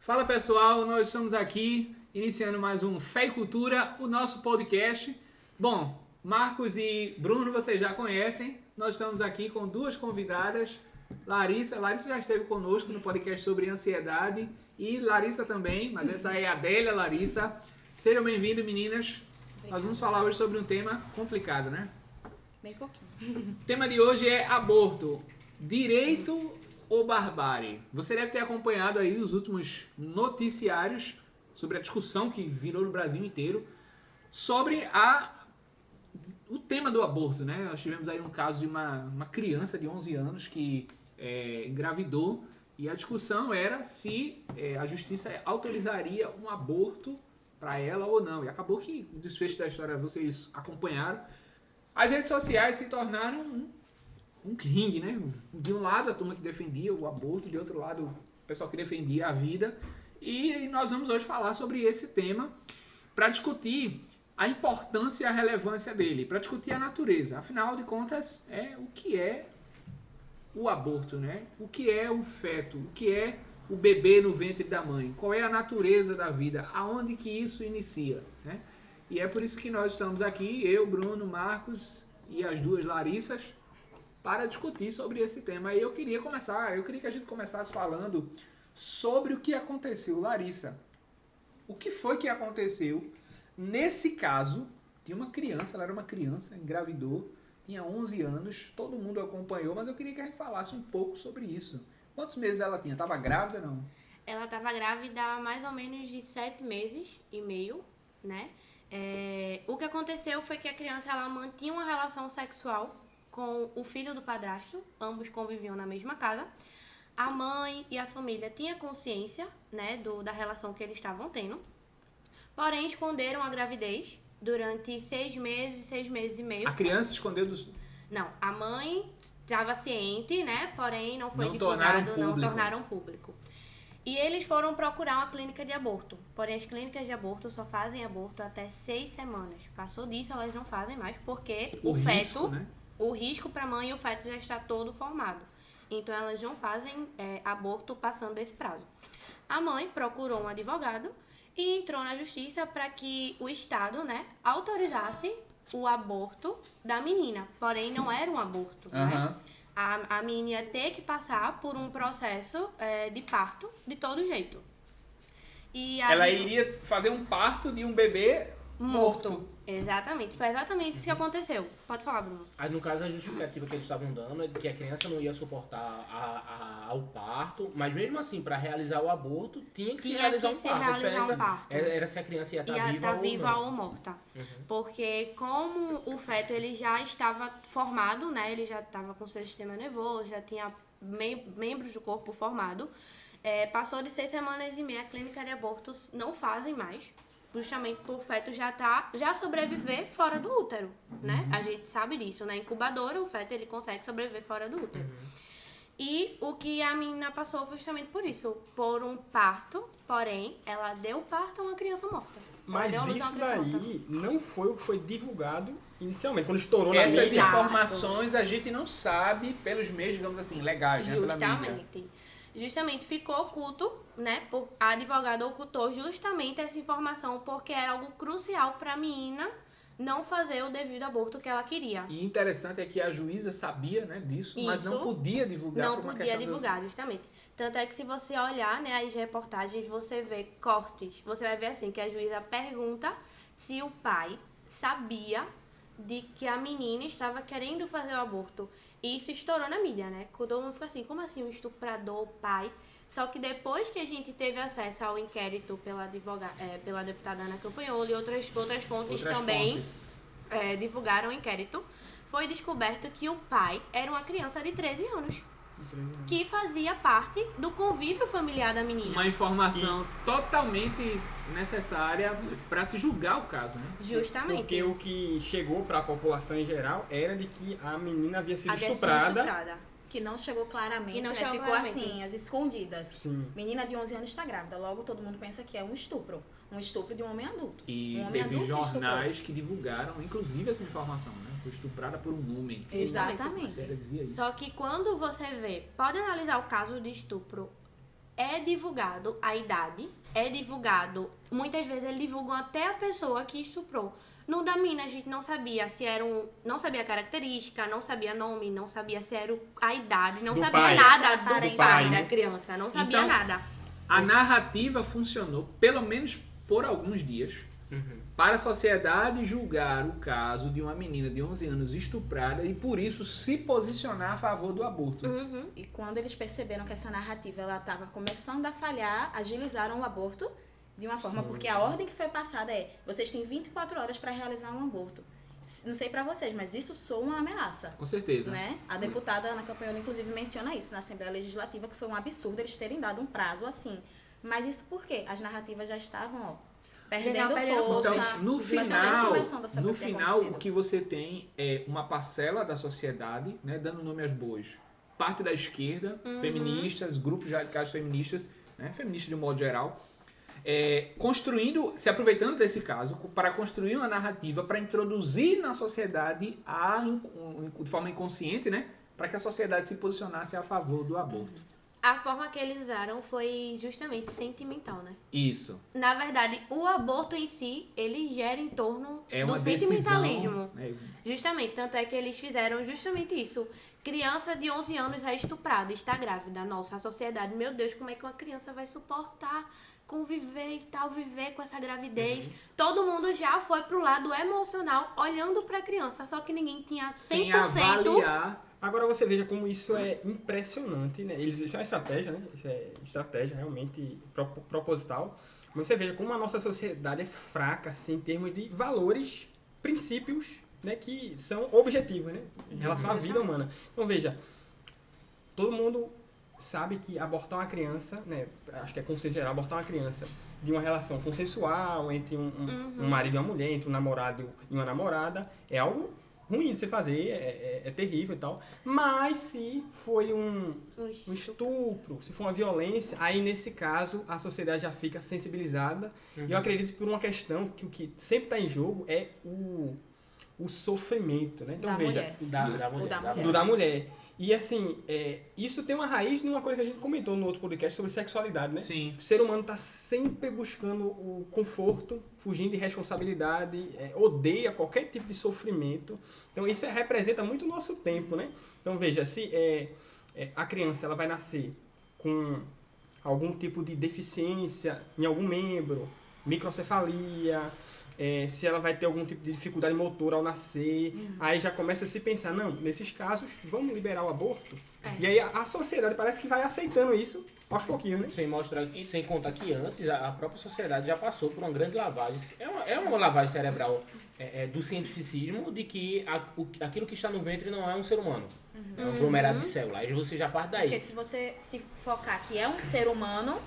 Fala pessoal, nós estamos aqui iniciando mais um Fé e Cultura, o nosso podcast. Bom, Marcos e Bruno vocês já conhecem, nós estamos aqui com duas convidadas, Larissa já esteve conosco no podcast sobre ansiedade e Larissa também, mas essa é a Adélia Larissa. Sejam bem-vindas, meninas. Nós vamos falar hoje sobre um tema complicado, né? Bem pouquinho. O tema de hoje é aborto, direito ou barbárie? Você deve ter acompanhado aí os últimos noticiários sobre a discussão que virou no Brasil inteiro sobre o tema do aborto, né? Nós tivemos aí um caso de uma criança de 11 anos que engravidou e a discussão era se a justiça autorizaria um aborto para ela ou não. E acabou que o desfecho da história vocês acompanharam. As redes sociais se tornaram um ringue, né? De um lado a turma que defendia o aborto, de outro lado o pessoal que defendia a vida. E nós vamos hoje falar sobre esse tema para discutir a importância e a relevância dele, para discutir a natureza. Afinal de contas, o que é o aborto, né? O que é o feto? O que é o bebê no ventre da mãe? Qual é a natureza da vida? Aonde que isso inicia, né? E é por isso que nós estamos aqui, eu, Bruno, Marcos e as duas Larissas, para discutir sobre esse tema. E eu queria que a gente começasse falando sobre o que aconteceu. Larissa, o que foi que aconteceu nesse caso de uma criança? Ela era uma criança, engravidou, tinha 11 anos, todo mundo acompanhou, mas eu queria que a gente falasse um pouco sobre isso. Quantos meses ela tinha? Estava grávida, não? Ela estava grávida há mais ou menos de 7 meses e meio, né? O que aconteceu foi que a criança ela mantinha uma relação sexual com o filho do padrasto, ambos conviviam na mesma casa. A mãe e a família tinham consciência, né, da relação que eles estavam tendo, porém esconderam a gravidez durante 6 meses e meio. A criança escondeu dos... Não, a mãe estava ciente, né, porém não foi divulgado, não tornaram público. E eles foram procurar uma clínica de aborto. Porém, as clínicas de aborto só fazem aborto até 6 semanas. Passou disso, elas não fazem mais, porque o feto, né? O risco para a mãe e o feto já está todo formado. Então, elas não fazem aborto passando desse prazo. A mãe procurou um advogado e entrou na justiça para que o Estado, né, autorizasse o aborto da menina. Porém, não era um aborto, né? A menina ia ter que passar por um processo de parto de todo jeito. E aí, ela iria fazer um parto de um bebê morto. Exatamente, foi exatamente isso que aconteceu. Pode falar, Bruno. Aí, no caso, a justificativa que eles estavam dando é de que a criança não ia suportar o parto, mas mesmo assim, para realizar o aborto, tinha que se realizar um parto. A diferença era se a criança ia estar viva ou morta. Porque como o feto ele já estava formado, né? Ele já estava com seu sistema nervoso, já tinha membros do corpo formado. Passou de 6 semanas e meia, a clínica de abortos não fazem mais. Justamente por o feto já sobreviver fora do útero, né? A gente sabe disso, na incubadora o feto ele consegue sobreviver fora do útero. E o que a menina passou foi justamente por isso, por um parto, porém, ela deu parto a uma criança morta. Mas isso daí não foi o que foi divulgado inicialmente, quando estourou na mídia. Essas informações a gente não sabe pelos meios, digamos assim, legais, né? Justamente. Justamente ficou oculto, né? A advogada ocultou justamente essa informação porque era algo crucial para a menina não fazer o devido aborto que ela queria. E interessante é que a juíza sabia, né, disso, mas não podia divulgar. Não podia divulgar, justamente. Tanto é que se você olhar, né, as reportagens, você vê cortes. Você vai ver assim, que a juíza pergunta se o pai sabia de que a menina estava querendo fazer o aborto. E isso estourou na mídia, né? Todo mundo ficou assim, como assim um estuprador, o pai? Só que depois que a gente teve acesso ao inquérito pela deputada Ana Campanholo e outras fontes também divulgaram o inquérito, foi descoberto que o pai era uma criança de 13 anos. Que fazia parte do convívio familiar da menina. Uma informação totalmente necessária para se julgar o caso, né? Justamente. Porque o que chegou para a população em geral era de que a menina havia sido estuprada. Que não chegou claramente, não ficou claramente. Assim, às escondidas. Sim. Menina de 11 anos está grávida, logo todo mundo pensa que é um estupro de um homem adulto. E teve jornais que divulgaram, inclusive, essa informação, né? Foi estuprada por um homem. Exatamente. Dizia isso. Só que quando você vê, pode analisar o caso de estupro é divulgado a idade, é divulgado, muitas vezes eles divulgam até a pessoa que estuprou. No da mina, a gente não sabia se era não sabia a característica, não sabia nome, não sabia se era a idade, não sabia nada do pai da criança, não sabia então, nada. A narrativa funcionou, pelo menos por alguns dias, para a sociedade julgar o caso de uma menina de 11 anos estuprada e, por isso, se posicionar a favor do aborto. E quando eles perceberam que essa narrativa estava começando a falhar, agilizaram o aborto de uma forma, porque a ordem que foi passada é, vocês têm 24 horas para realizar um aborto. Não sei pra vocês, mas isso soa uma ameaça. Com certeza. Né? A deputada Ana Campanholo, inclusive, menciona isso na Assembleia Legislativa, que foi um absurdo eles terem dado um prazo assim. Mas isso por quê? As narrativas já estavam, perdendo força. Então, no final, o que você tem é uma parcela da sociedade, né, dando nome às boas. Parte da esquerda, feministas, grupos radicais feministas, né, feministas de um modo geral, se aproveitando desse caso para construir uma narrativa para introduzir na sociedade de forma inconsciente, né, para que a sociedade se posicionasse a favor do aborto. A forma que eles usaram foi justamente sentimental, né? Isso. Na verdade, o aborto em si, ele gera em torno do Decisão, sentimentalismo. Justamente, tanto é que eles fizeram justamente isso. Criança de 11 anos é estuprada, está grávida. Nossa, a sociedade, meu Deus, como é que uma criança vai suportar conviver e tal, viver com essa gravidez? Todo mundo já foi pro lado emocional, olhando pra criança, só que ninguém tinha 100%... Sem avaliar. Agora você veja como isso é impressionante, né? Isso é uma estratégia, né? Isso é estratégia realmente proposital. Mas você veja como a nossa sociedade é fraca, assim, em termos de valores, princípios, né? Que são objetivos, né? Em relação à vida humana. Então veja, todo mundo sabe que abortar uma criança, né? Acho que é consenso geral, abortar uma criança de uma relação consensual entre um marido e uma mulher, entre um namorado e uma namorada, é algo ruim de se fazer, é terrível e tal. Mas se foi um estupro, se for uma violência, aí nesse caso a sociedade já fica sensibilizada. E eu acredito por uma questão que o que sempre está em jogo é o sofrimento, né? Então da veja, mulher. Da mulher. E assim, isso tem uma raiz numa coisa que a gente comentou no outro podcast sobre sexualidade, né? Sim. O ser humano está sempre buscando o conforto, fugindo de responsabilidade, odeia qualquer tipo de sofrimento. Então isso representa muito o nosso tempo, né? Então veja, se a criança ela vai nascer com algum tipo de deficiência em algum membro, microcefalia, se ela vai ter algum tipo de dificuldade motora ao nascer, aí já começa a se pensar, não, nesses casos, vamos liberar o aborto? E aí a sociedade parece que vai aceitando isso aos pouquinhos, né? Sem contar que antes a própria sociedade já passou por uma grande lavagem. É uma lavagem cerebral do cientificismo de que aquilo que está no ventre não é um ser humano. É um aglomerado de células. Aí você já parte daí. Porque se você se focar que é um ser humano,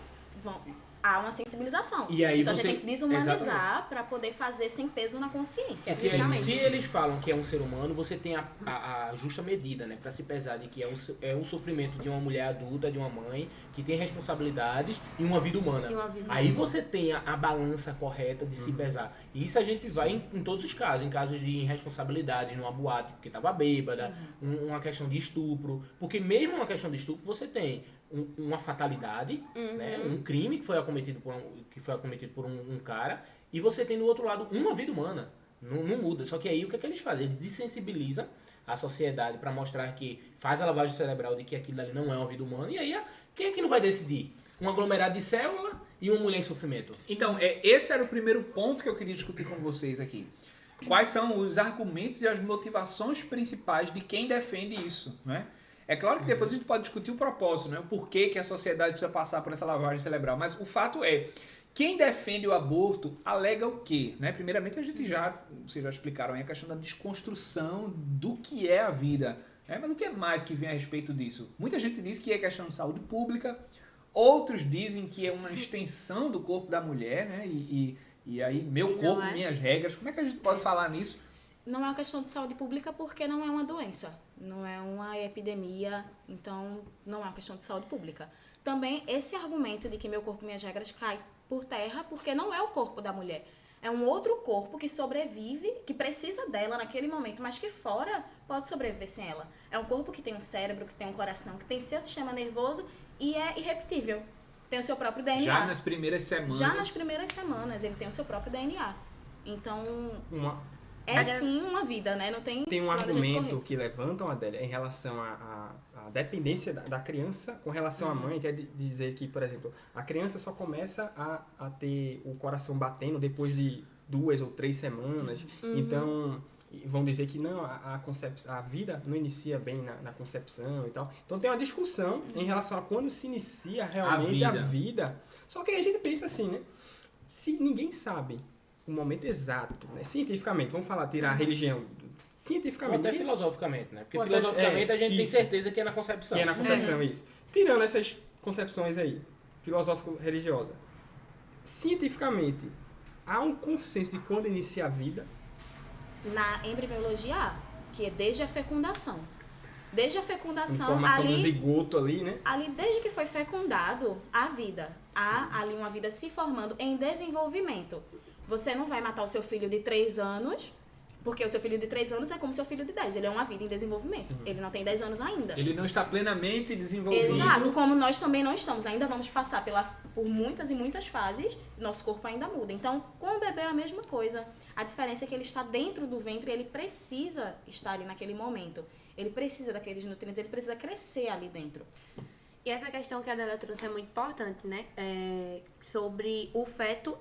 há uma sensibilização. E aí então a gente tem que desumanizar para poder fazer sem peso na consciência. Se eles falam que é um ser humano, você tem a justa medida, né? Para se pesar de que é um sofrimento de uma mulher adulta, de uma mãe, que tem responsabilidades e uma vida humana. Aí você tem a balança correta de se pesar. E isso a gente vai em todos os casos. Em casos de irresponsabilidade, numa boate porque estava bêbada, uma questão de estupro. Porque mesmo uma questão de estupro, você tem uma fatalidade, né? Um crime que foi acometido por um cara, e você tem do outro lado uma vida humana. Não muda. Só que aí o que é que eles fazem? Eles desensibilizam a sociedade para mostrar que faz a lavagem cerebral de que aquilo ali não é uma vida humana, e aí quem é que não vai decidir? Um aglomerado de célula e uma mulher em sofrimento. Então, esse era o primeiro ponto que eu queria discutir com vocês aqui. Quais são os argumentos e as motivações principais de quem defende isso, né? É claro que depois a gente pode discutir o propósito, né? O porquê que a sociedade precisa passar por essa lavagem cerebral. Mas o fato é, quem defende o aborto alega o quê? Né? Primeiramente, vocês já explicaram aí a questão da desconstrução do que é a vida. Né? Mas o que é mais que vem a respeito disso? Muita gente diz que é questão de saúde pública, outros dizem que é uma extensão do corpo da mulher, né? E aí, meu corpo, minhas regras. Como é que a gente pode falar nisso? Não é uma questão de saúde pública porque não é uma doença, não é uma epidemia, então não é uma questão de saúde pública. Também esse argumento de que meu corpo, minhas regras cai por terra porque não é o corpo da mulher. É um outro corpo que sobrevive, que precisa dela naquele momento, mas que fora pode sobreviver sem ela. É um corpo que tem um cérebro, que tem um coração, que tem seu sistema nervoso e é irrepetível. tem o seu próprio DNA. Já nas primeiras semanas? Já nas primeiras semanas, ele tem o seu próprio DNA. Então, sim uma vida, né? Não tem um argumento que levantam, Adélia, em relação à dependência da criança com relação à mãe, que é dizer que, por exemplo, a criança só começa a ter o coração batendo depois de 2 ou 3 semanas. Então, vão dizer que não, a vida não inicia bem na concepção e tal. Então tem uma discussão em relação a quando se inicia realmente a vida. Só que aí a gente pensa assim, né? Se ninguém sabe o momento exato, né? Cientificamente, vamos falar, tirar a religião, cientificamente. Ou até filosoficamente, né? Porque filosoficamente a gente tem certeza que é na concepção. Que é na concepção, isso. Tirando essas concepções aí, filosófico-religiosa, cientificamente, há um consenso de quando inicia a vida? Na embriologia, que é desde a fecundação. Desde a fecundação, formação ali, do zigoto ali, né? Ali, desde que foi fecundado, a vida. Há ali uma vida se formando em desenvolvimento. Você não vai matar o seu filho de 3 anos, porque o seu filho de 3 anos é como o seu filho de 10. Ele é uma vida em desenvolvimento. Sim. Ele não tem 10 anos ainda. Ele não está plenamente desenvolvido. Exato, como nós também não estamos. Ainda vamos passar por muitas e muitas fases. Nosso corpo ainda muda. Então, com o bebê é a mesma coisa. A diferença é que ele está dentro do ventre e ele precisa estar ali naquele momento. Ele precisa daqueles nutrientes, ele precisa crescer ali dentro. E essa questão que a Adélia trouxe é muito importante, né? Sobre o feto,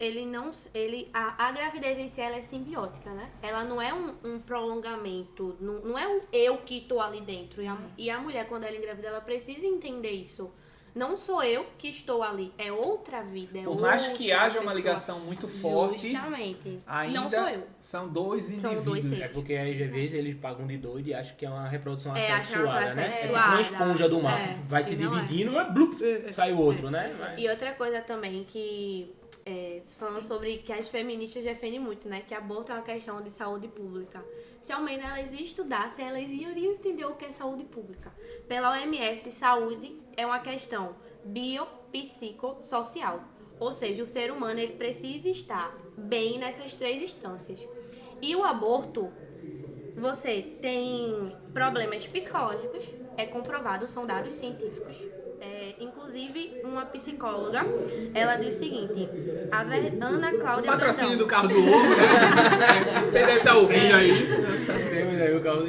a gravidez em si ela é simbiótica, né? Ela não é um prolongamento, não é o eu que estou ali dentro. E a mulher, quando ela engravida, ela precisa entender isso. Não sou eu que estou ali, é outra vida. Por mais que haja uma ligação muito forte, justamente, ainda não sou eu. São dois indivíduos. É porque às vezes eles pagam de doido e acham que é uma reprodução assexuada, né? É uma esponja do mar. Vai se dividindo, blup, sai o outro, né? E outra coisa também que, falando sobre que as feministas defendem muito, né? Que aborto é uma questão de saúde pública. Se ao menos elas estudassem, elas iriam entender o que é saúde pública. Pela OMS, saúde é uma questão biopsicossocial. Ou seja, o ser humano ele precisa estar bem nessas 3 instâncias. E o aborto, você tem problemas psicológicos, é comprovado, são dados científicos. Inclusive, uma psicóloga, ela diz o seguinte, Ana Cláudia Patrocínio do carro do ovo, né? Você deve estar ouvindo aí.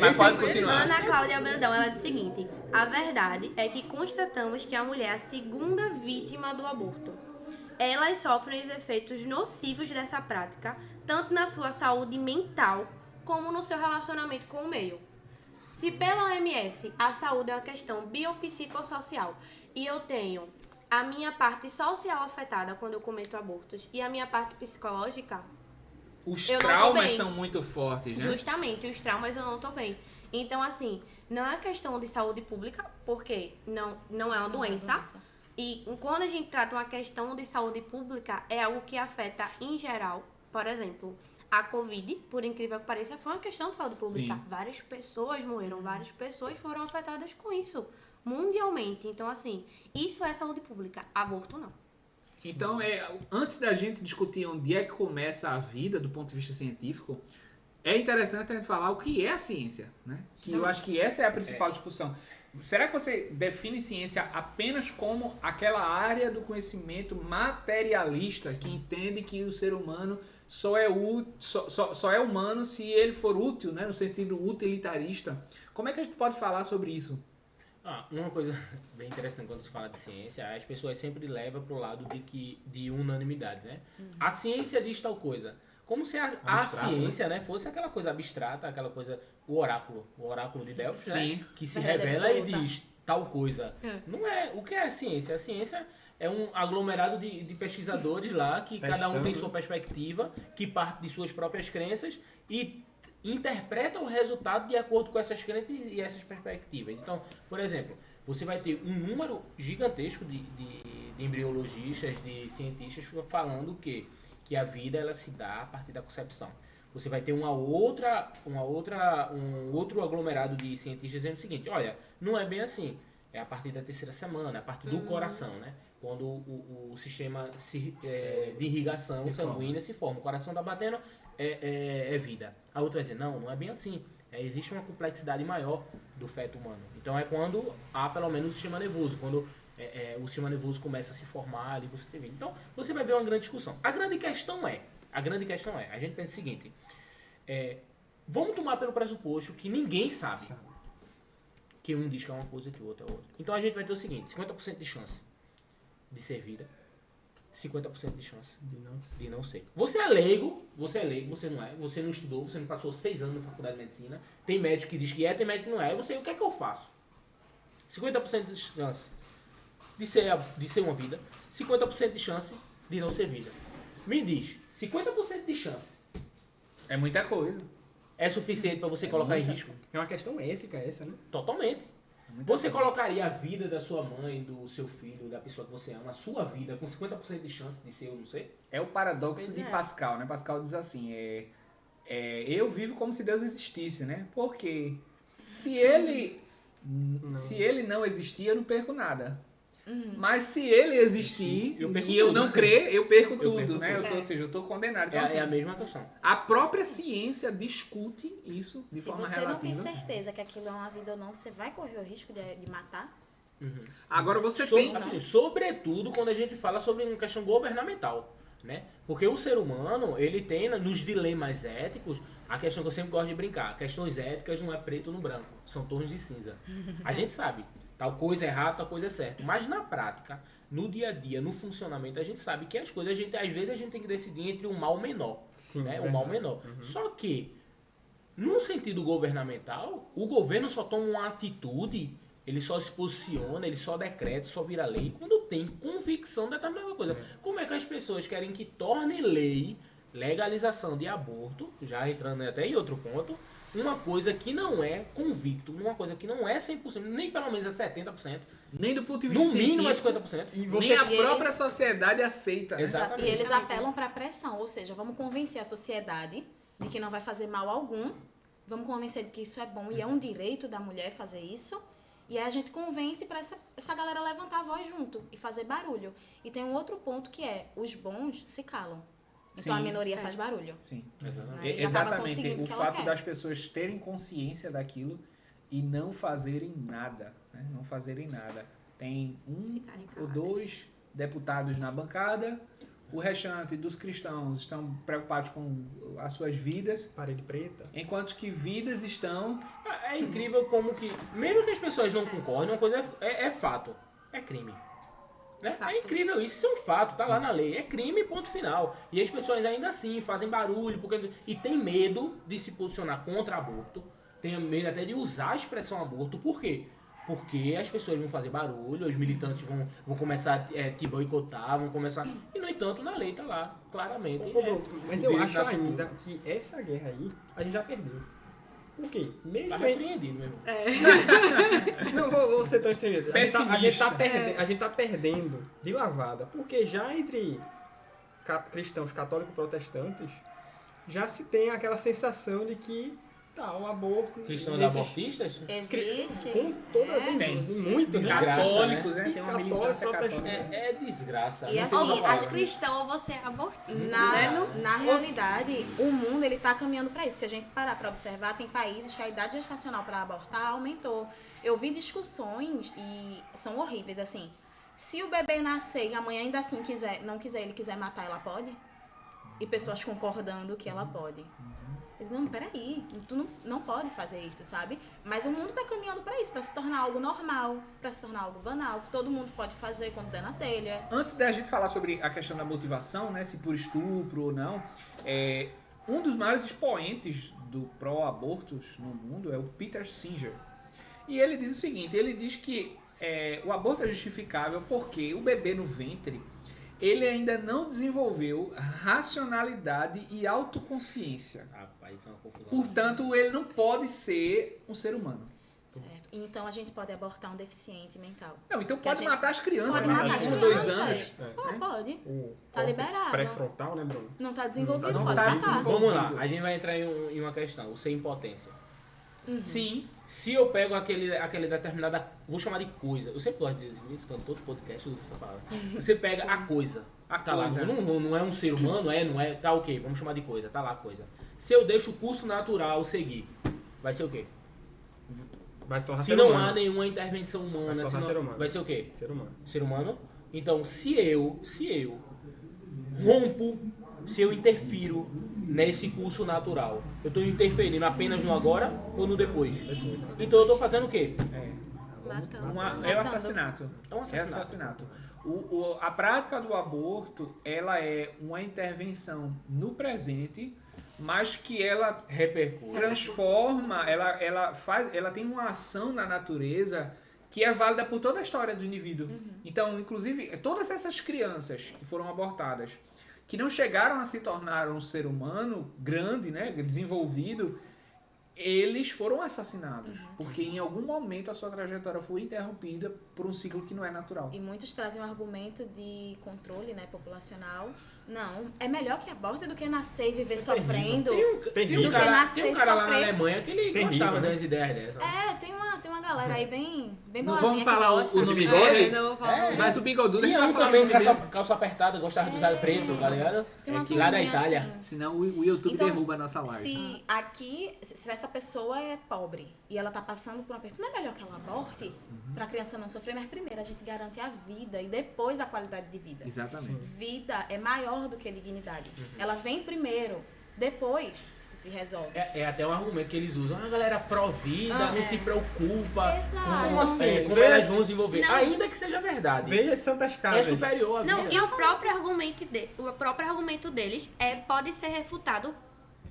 Mas pode continuar. Ana Cláudia Brandão, ela diz o seguinte, a verdade é que constatamos que a mulher é a segunda vítima do aborto. Elas sofrem os efeitos nocivos dessa prática, tanto na sua saúde mental, como no seu relacionamento com o meio. Se pela OMS a saúde é uma questão biopsicossocial e eu tenho a minha parte social afetada quando eu cometo abortos e a minha parte psicológica, os traumas são muito fortes, né? Justamente, os traumas eu não tô bem. Então, assim, não é questão de saúde pública, porque não é uma doença. E quando a gente trata uma questão de saúde pública, é algo que afeta em geral. Por exemplo, a Covid, por incrível que pareça, foi uma questão de saúde pública. Sim. Várias pessoas morreram, várias pessoas foram afetadas com isso, mundialmente. Então, assim, isso é saúde pública, aborto não. Então, antes da gente discutir onde é que começa a vida do ponto de vista científico, é interessante a gente falar o que é a ciência, né? Que eu acho que essa é a principal discussão. Será que você define ciência apenas como aquela área do conhecimento materialista que entende que o ser humano só é humano se ele for útil, né? No sentido utilitarista? Como é que a gente pode falar sobre isso? Uma coisa bem interessante quando se fala de ciência, as pessoas sempre levam para o lado de unanimidade, né? A ciência diz tal coisa. Como se a ciência, né, fosse aquela coisa abstrata, aquela coisa, o oráculo de Delfos, né, que se revela e diz tal coisa. Não é. O que é a ciência? A ciência é um aglomerado de pesquisadores lá, que cada um tem sua perspectiva, que parte de suas próprias crenças e interpreta o resultado de acordo com essas crenças e essas perspectivas. Então, por exemplo, você vai ter um número gigantesco de embriologistas, de cientistas falando que a vida ela se dá a partir da concepção. Você vai ter um outro aglomerado de cientistas dizendo o seguinte, olha, não é bem assim, é a partir da 3ª semana, a partir do coração, né? Quando o sistema de irrigação sanguínea se forma, o coração está batendo, é vida. A outra vai dizer, não é bem assim. Existe uma complexidade maior do feto humano. Então é quando há pelo menos o sistema nervoso, quando o sistema nervoso começa a se formar e você tem vida. Então, você vai ver uma grande discussão. A grande questão é, a gente pensa o seguinte, vamos tomar pelo pressuposto que ninguém sabe. Que um diz que é uma coisa e que o outro é outra. Então a gente vai ter o seguinte, 50% de chance de ser vida, 50% de chance de não ser. Você é leigo, você não é, você não estudou, você não passou 6 anos na faculdade de medicina, tem médico que diz que é, tem médico que não é, e você, o que é que eu faço? 50% de chance de ser uma vida, 50% de chance de não ser vida. Me diz, 50% de chance é muita coisa. É suficiente para você colocar em risco? É uma questão ética essa, né? Totalmente. Você colocaria a vida da sua mãe, do seu filho, da pessoa que você ama, a sua vida, com 50% de chance de ser ou não ser? É o paradoxo de Pascal, né? Pascal diz assim, eu vivo como se Deus existisse, né? Porque se ele não existir, eu não perco nada. Mas se ele existir e eu não crer, eu perco tudo, né? Ou seja, eu estou condenado. Então, é a mesma questão. A própria ciência discute isso de forma relativa. Se você não tem certeza que aquilo é uma vida ou não, você vai correr o risco de matar? Agora você tem... Sobretudo quando a gente fala sobre uma questão governamental, né? Porque o ser humano, ele tem nos dilemas éticos a questão que eu sempre gosto de brincar. Questões éticas não é preto no branco, são tons de cinza. A gente sabe. Tal coisa é errado, tal coisa é certo. Mas na prática, no dia a dia, no funcionamento, a gente sabe que as coisas, às vezes a gente tem que decidir entre um mal menor. Sim, né? Um mal menor. Só que, no sentido governamental, o governo só toma uma atitude, ele só se posiciona, ele só decreta, só vira lei, quando tem convicção de determinada coisa. Como é que as pessoas querem que torne lei legalização de aborto, já entrando até em outro ponto, uma coisa que não é convicto, uma coisa que não é 100%, nem pelo menos é 70%, nem do ponto de vista no mínimo é 50%. E nem a própria sociedade aceita. Exatamente. E eles apelam para pressão, ou seja, vamos convencer a sociedade de que não vai fazer mal algum, vamos convencer de que isso é bom e é um direito da mulher fazer isso, e aí a gente convence para essa galera levantar a voz junto e fazer barulho. E tem um outro ponto que é, os bons se calam. Então a minoria faz barulho. Sim, exatamente. O fato das pessoas terem consciência daquilo e não fazerem nada. Né? Não fazerem nada. Tem 1 ou 2 deputados na bancada, o restante dos cristãos estão preocupados com as suas vidas. Parede preta. Enquanto que vidas estão... É incrível como que, mesmo que as pessoas não concordem, uma coisa é fato. É crime. Né? É incrível isso, isso é um fato, tá lá na lei. É crime, ponto final. E as pessoas ainda assim fazem barulho e tem medo de se posicionar contra aborto. Tem medo até de usar a expressão aborto. Por quê? Porque as pessoas vão fazer barulho, os militantes vão começar a te boicotar, vão começar... E, no entanto, na lei tá lá, claramente. Mas eu acho ainda que essa guerra aí, a gente já perdeu. Por quê? Mesmo tá repreendido mesmo. Não vou ser tão estrangeiro. A gente tá perdendo de lavada. Porque já entre cristãos católicos e protestantes, já se tem aquela sensação de que o aborto... Cristãos abortistas? Existe. Com toda muitos católicos, né? Tem uma militância católica. É desgraça. E assim, acho cristão ou você é abortista. Na realidade, o mundo ele tá caminhando para isso. Se a gente parar para observar, tem países que a idade gestacional para abortar aumentou. Eu vi discussões e são horríveis, assim. Se o bebê nascer e amanhã ainda assim não quiser, ele quiser matar, ela pode? E pessoas concordando que ela pode. Eu digo, não, peraí, tu não pode fazer isso, sabe? Mas o mundo tá caminhando para isso, para se tornar algo normal, para se tornar algo banal, que todo mundo pode fazer quando der na telha. Antes da gente falar sobre a questão da motivação, né, se por estupro ou não, um dos maiores expoentes do pró-abortos no mundo é o Peter Singer. E ele diz o seguinte, ele diz que o aborto é justificável porque o bebê no ventre, ele ainda não desenvolveu racionalidade e autoconsciência. Rapaz, isso é uma confusão. Portanto, ele não pode ser um ser humano. Certo. Então a gente pode abortar um deficiente mental. Não, então pode matar as crianças. Pode matar as 1 ou crianças. 2 anos. Pode. O Tá liberado. pré-frontal, né, Bruno? Não tá desenvolvido, Não pode tá matar. desenvolvido. Vamos lá, a gente vai entrar em uma questão, o ser impotência. Sim. Se eu pego aquele determinada, vou chamar de coisa, eu sempre gosto de dizer isso, quando todo podcast eu uso essa palavra. Você pega a coisa, tá lá, não é um ser humano, não é, tá ok, vamos chamar de coisa, tá lá a coisa. Se eu deixo o curso natural seguir, vai ser o quê? Vai se tornar se ser não humano. há nenhuma intervenção humana, Vai se tornar ser humano. vai ser o quê? Ser humano. Ser humano? Então, se eu rompo, se eu interfiro nesse curso natural, eu estou interferindo apenas no agora ou no depois? Então eu estou fazendo o quê? Matando. É o assassinato. É um assassinato. É assassinato. A prática do aborto, ela é uma intervenção no presente, mas que ela Repercute. transforma, ela tem uma ação na natureza que é válida por toda a história do indivíduo. Então, inclusive, todas essas crianças que foram abortadas, que não chegaram a se tornar um ser humano grande, né, desenvolvido, eles foram assassinados. Porque em algum momento a sua trajetória foi interrompida por um ciclo que não é natural. E muitos trazem um argumento de controle, né, populacional. Não, é melhor que aborte do que nascer e viver sofrendo. Tem um cara lá na Alemanha que ele gostava das ideias dessas. Tem uma galera aí bem Não boazinha vamos que falar gosta. o nome dele, Não vou falar. mas o bigodudo Tinha vai um falar também, o nome dele. calça apertada, gostava de usar preto, tá ligado? Tem uma Lá da turminha Itália. assim. Senão o YouTube Então, derruba a nossa live. Se essa pessoa é pobre e ela tá passando por um aperto, não é melhor que ela aborte pra criança não sofrer? Mas primeiro a gente garante a vida e depois a qualidade de vida. Exatamente. Vida é maior do que dignidade. Ela vem primeiro, depois que se resolve. É até um argumento que eles usam. A galera pró-vida, não se preocupa Exato. como, assim? como elas vão desenvolver. Não. Ainda que seja verdade. Veja as Santas É Casas. superior à vida. Não, e o próprio argumento deles pode ser refutado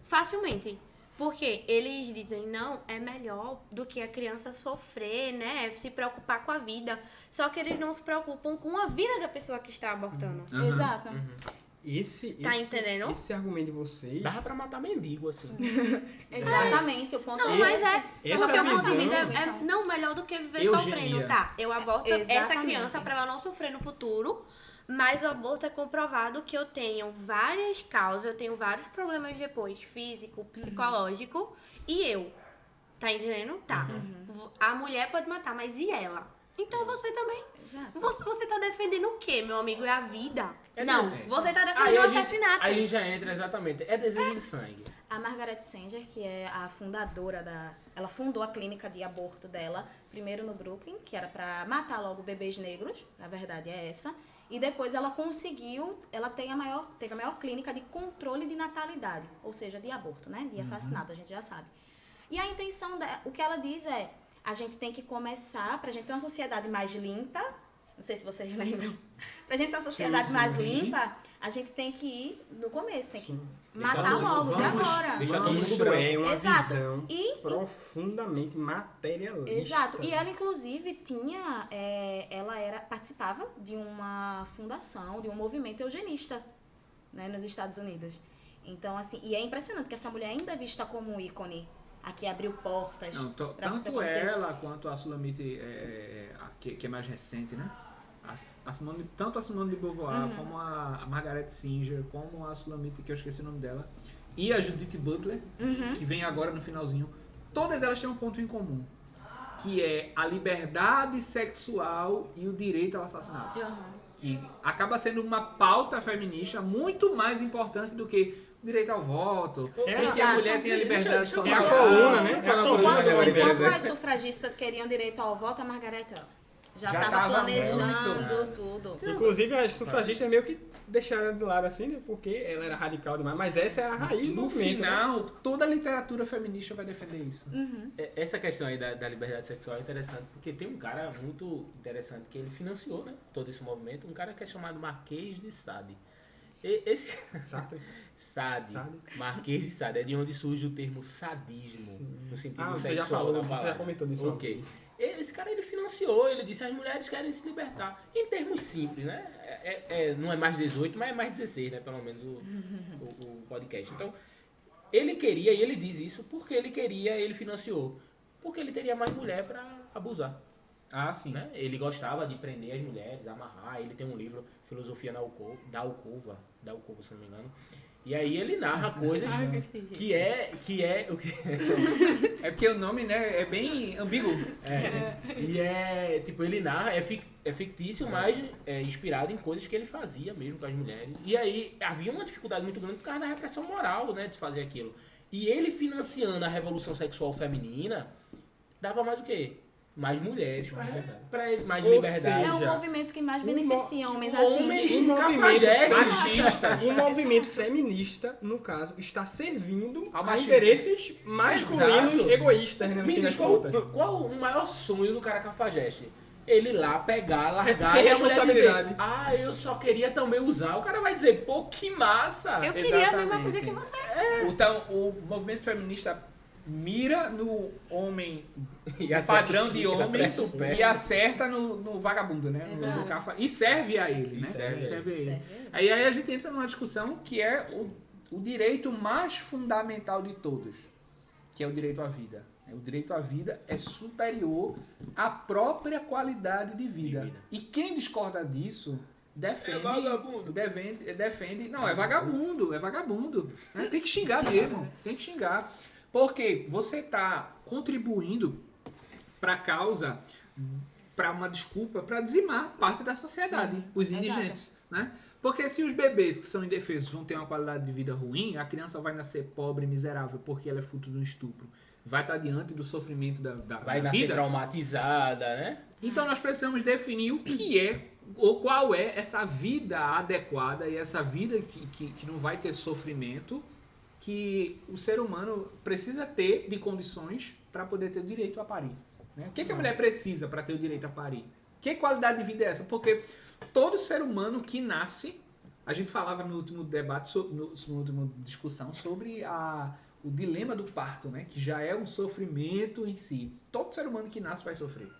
facilmente. Porque eles dizem, não, é melhor do que a criança sofrer, né? Se preocupar com a vida. Só que eles não se preocupam com a vida da pessoa que está abortando. Exato. Tá entendendo? Esse argumento de vocês... Dava pra matar mendigo, assim. Exatamente, o ponto Não, é mas esse. porque o ponto de visão- vida é não melhor do que viver Eugenia. sofrendo. Tá, eu aborto essa Exatamente. criança pra ela não sofrer no futuro, mas o aborto é comprovado que eu tenho várias causas, eu tenho vários problemas depois, físico, psicológico, e eu. Tá entendendo? Tá. A mulher pode matar, mas e ela? Então você também. Exato. Você tá defendendo o quê, meu amigo? É a vida? É não, desejo. você tá Aí defendendo o a gente, assassinato. aí a gente já entra exatamente. É desejo de sangue. A Margaret Sanger, que é a fundadora ela fundou a clínica de aborto dela, primeiro no Brooklyn, que era pra matar logo bebês negros, a verdade é essa, e depois ela conseguiu, ela teve a maior clínica de controle de natalidade, ou seja, de aborto, né, de assassinato, a gente já sabe. E a intenção dela, o que ela diz é, a gente tem que começar, pra gente ter uma sociedade mais limpa, não sei se vocês lembram, pra gente ter uma sociedade mais limpa, a gente tem que ir no começo, tem que matar logo, de agora. Deixa todo mundo Isso branco. é uma Exato. visão E- profundamente materialista. Exato. E ela, inclusive, tinha... participava de uma fundação, de um movimento eugenista, né, nos Estados Unidos. Então, assim... E é impressionante que essa mulher ainda é vista como um ícone. Aqui abriu portas. Não, pra você tanto acontecer. ela quanto a Sulamite, que é mais recente, né? Tanto a Simone de Beauvoir, como a Margaret Sanger, como a Sulamite, que eu esqueci o nome dela, e a Judith Butler, que vem agora no finalzinho, todas elas têm um ponto em comum, que é a liberdade sexual e o direito ao assassinato. Que acaba sendo uma pauta feminista muito mais importante do que o direito ao voto, que a Exato. mulher tem a liberdade Deixa eu É a social. coluna, né? É a coluna. Enquanto as sufragistas queriam direito ao voto, a Margaret já Já estava tava planejando tudo. Inclusive, as sufragistas meio que deixaram de lado assim, né? Porque ela era radical demais. Mas essa é a raiz do No movimento. né? final, toda a literatura feminista vai defender isso. Essa questão aí da liberdade sexual é interessante, porque tem um cara muito interessante que ele financiou, né, todo esse movimento, um cara que é chamado Marquês de Sade. Esse Sartre. Sade, Marquês de Sade, é de onde surge o termo sadismo, no sentido Você sexual já falou, da você palavra. já comentou disso. Ok. Esse cara, ele financiou, ele disse, as mulheres querem se libertar. Em termos simples, né? Não é mais 18, mas é mais 16, né? Pelo menos o podcast. Então, ele queria, e ele diz isso, porque ele financiou. Porque ele teria mais mulher pra abusar. Ah, sim. Né? Ele gostava de prender as mulheres, amarrar. Ele tem um livro, Filosofia da Alcova, se não me engano. E aí ele narra coisas que é o que É porque o nome, né, é bem ambíguo. E tipo, ele narra, é fictício, mas é inspirado em coisas que ele fazia mesmo com as mulheres. E aí havia uma dificuldade muito grande por causa da repressão moral, né, de fazer aquilo. E ele financiando a revolução sexual feminina, dava mais o quê? Mais mulheres, mais Ou liberdade. seja, É o movimento que mais beneficia homens assim. Homens Um movimento machistas. Um movimento feminista, no caso, está servindo Ao a machismo. interesses masculinos Exato. egoístas, né? No Me fim das diz qual contas. o maior sonho do cara cafajeste? Ele lá pegar, largar Sem e a mulher responsabilidade. dizer, eu só queria também usar. O cara vai dizer, pô, que massa! Eu queria a mesma Exatamente. coisa que você. Então, o movimento feminista mira no homem, E no padrão de homem, acerta o pé. e acerta no vagabundo, né? Exato. E serve a ele, E né? serve a ele. Aí a gente entra numa discussão que é o direito mais fundamental de todos, que é o direito à vida. O direito à vida é superior à própria qualidade de vida. E quem discorda disso defende... É vagabundo. Defende... Não, é vagabundo. Né? Tem que xingar mesmo. Tem que xingar. Porque você está contribuindo para a causa, para uma desculpa, para dizimar parte da sociedade, os indigentes. Né? Porque se os bebês que são indefesos vão ter uma qualidade de vida ruim, a criança vai nascer pobre e miserável porque ela é fruto de um estupro. Vai estar diante do sofrimento da Vai nascer vida. traumatizada, né? Então nós precisamos definir o que é ou qual é essa vida adequada e essa vida que não vai ter sofrimento, que o ser humano precisa ter de condições para poder ter o direito a parir. Né? O que a mulher precisa para ter o direito a parir? Que qualidade de vida é essa? Porque todo ser humano que nasce, a gente falava no último debate, na última discussão sobre o dilema do parto, né? Que já é um sofrimento em si. Todo ser humano que nasce vai sofrer.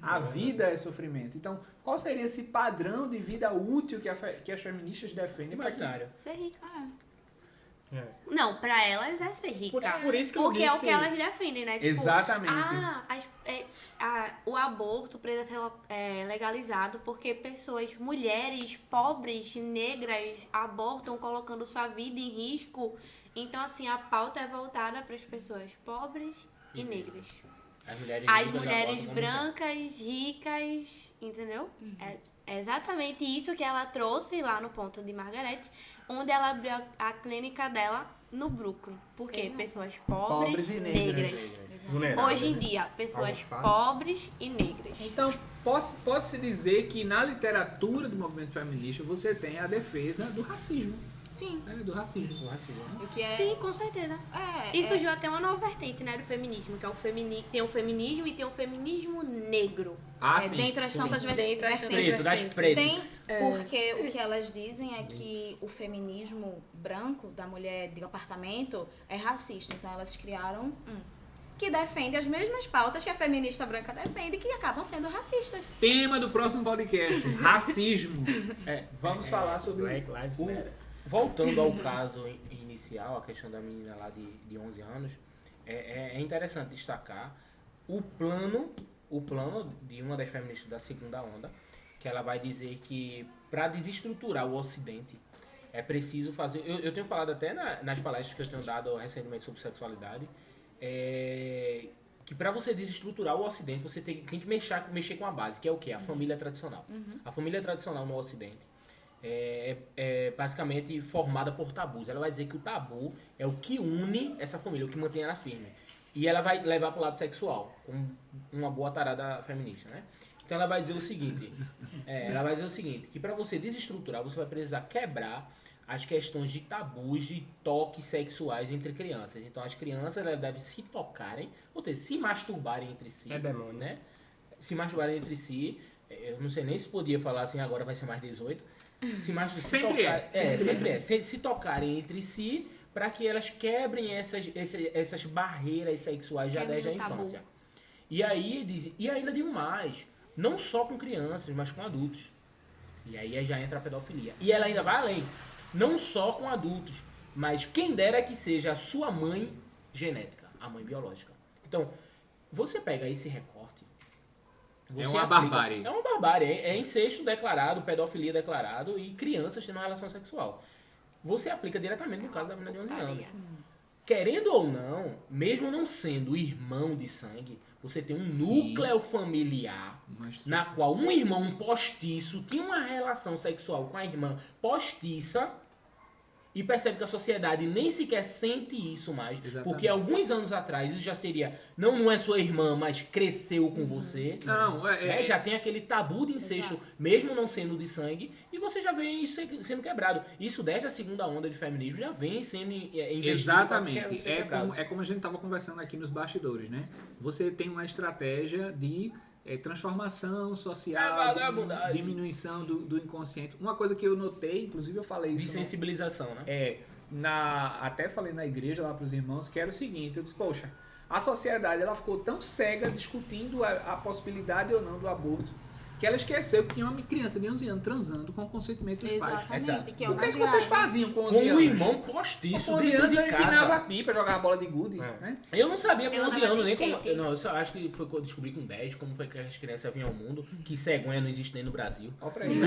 A vida é sofrimento. Então, qual seria esse padrão de vida útil que as feministas defendem? Imaginário. Ser rica. É. Não, pra elas é ser rica. Por isso que eu Porque é o disse- que elas defendem, né? Tipo, Exatamente. O aborto precisa ser legalizado porque mulheres pobres, negras, abortam colocando sua vida em risco. Então, assim, a pauta é voltada para as pessoas pobres e negras. As mulheres brancas, ricas, entendeu? É exatamente isso que ela trouxe lá no ponto de Margaret, onde ela abriu a clínica dela no Brooklyn. Por quê? Exato. Pessoas pobres e e negras. negras. Vulnerável, Hoje em né? dia, pessoas Algo fácil. pobres e negras. Então, pode-se dizer que na literatura do movimento feminista você tem a defesa do racismo. Sim. Né? Do racismo. O que é... Sim, com certeza. E É, surgiu até uma nova vertente, né, do feminismo, que é tem o feminismo e tem o feminismo negro. Sim. dentre as tantas Dentre as vertentes. Preto, das Tem, pretas. porque o que elas dizem é que o feminismo branco da mulher de apartamento é racista. Então elas criaram que defende as mesmas pautas que a feminista branca defende, que acabam sendo racistas. Tema do próximo podcast: racismo. Vamos falar sobre Black Lives Matter. Voltando ao caso inicial, a questão da menina lá de 11 anos, é interessante destacar o plano de uma das feministas da segunda onda, que ela vai dizer que para desestruturar o Ocidente é preciso fazer... Eu tenho falado até nas palestras que eu tenho dado recentemente sobre sexualidade, que para você desestruturar o Ocidente, você tem que mexer com a base, que é o quê? A família tradicional. A família tradicional no Ocidente é basicamente formada por tabus. Ela vai dizer que o tabu é o que une essa família, o que mantém ela firme. E ela vai levar para o lado sexual, com uma boa tarada feminista, né? Então ela vai dizer o seguinte, que para você desestruturar, você vai precisar quebrar as questões de tabus, de toques sexuais entre crianças. Então as crianças elas devem se tocarem, ou seja, se masturbarem entre si. É demônio. Né? Se masturbarem entre si. Eu não sei nem se podia falar assim, agora vai ser mais 18. Se tocarem entre si, para que elas quebrem essas barreiras sexuais já desde a infância. E aí e ainda digo mais, não só com crianças, mas com adultos. E aí já entra a pedofilia. E ela ainda vai além, não só com adultos, mas quem dera que seja a sua mãe genética, a mãe biológica. Então, você pega esse recorte, barbárie. É uma barbárie. É incesto declarado, pedofilia declarado e crianças tendo uma relação sexual. Você aplica diretamente no caso da menina de 11 anos. Querendo ou não, mesmo não sendo irmão de sangue, você tem um núcleo familiar na qual um irmão postiço tinha uma relação sexual com a irmã postiça e percebe que a sociedade nem sequer sente isso mais. Exatamente. Porque alguns anos atrás isso já seria, não é sua irmã, mas cresceu com você. Não, já tem aquele tabu de incesto, exato, mesmo não sendo de sangue, e você já vem isso sendo quebrado. Isso desde a segunda onda de feminismo já vem sendo investido. Exatamente. É como a gente estava conversando aqui nos bastidores, né? Você tem uma estratégia de transformação social, diminuição do inconsciente. Uma coisa que eu notei, inclusive eu falei isso... De sensibilização, né? Até falei na igreja lá para os irmãos, que era o seguinte, eu disse, poxa, a sociedade ela ficou tão cega discutindo a possibilidade ou não do aborto, que ela esqueceu que tinha uma criança de 11 anos transando com o consentimento dos pais. Exatamente. O que vocês faziam com 11 anos? Com um irmão postiço com 11 anos eu empinava a pipa, jogava bola de gude. Né? Eu não sabia com 11 anos nem como... Não, eu só acho que foi quando eu descobri com 10, como foi que as crianças vinham ao mundo, que cegonha não existe nem no Brasil. Olha pra ele.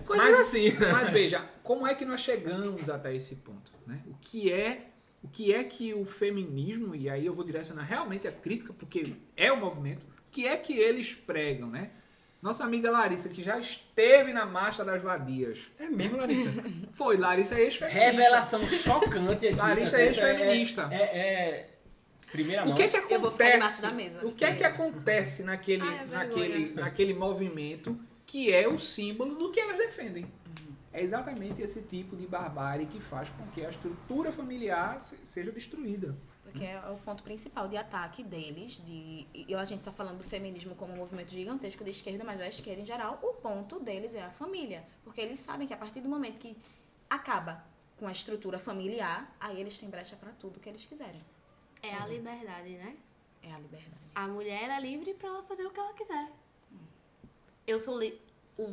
Coisa assim. Mas veja, como é que nós chegamos até esse ponto? Né? O que é que o feminismo, e aí eu vou direcionar realmente a crítica, porque é o movimento, o que é que eles pregam, né? Nossa amiga Larissa, que já esteve na Marcha das Vadias. É mesmo, Larissa? Foi, Larissa é ex-feminista. Revelação chocante aqui. Larissa é ex-feminista. Primeira mão. O que é que acontece? Eu vou ficar debaixo da mesa. O que é que acontece naquele movimento que é o símbolo do que elas defendem? É exatamente esse tipo de barbárie que faz com que a estrutura familiar seja destruída. Porque é o ponto principal de ataque deles. A gente está falando do feminismo como um movimento gigantesco de esquerda, mas da esquerda em geral, o ponto deles é a família. Porque eles sabem que a partir do momento que acaba com a estrutura familiar, aí eles têm brecha para tudo que eles quiserem. É a liberdade, né? É a liberdade. A mulher é livre para ela fazer o que ela quiser. Eu sou livre.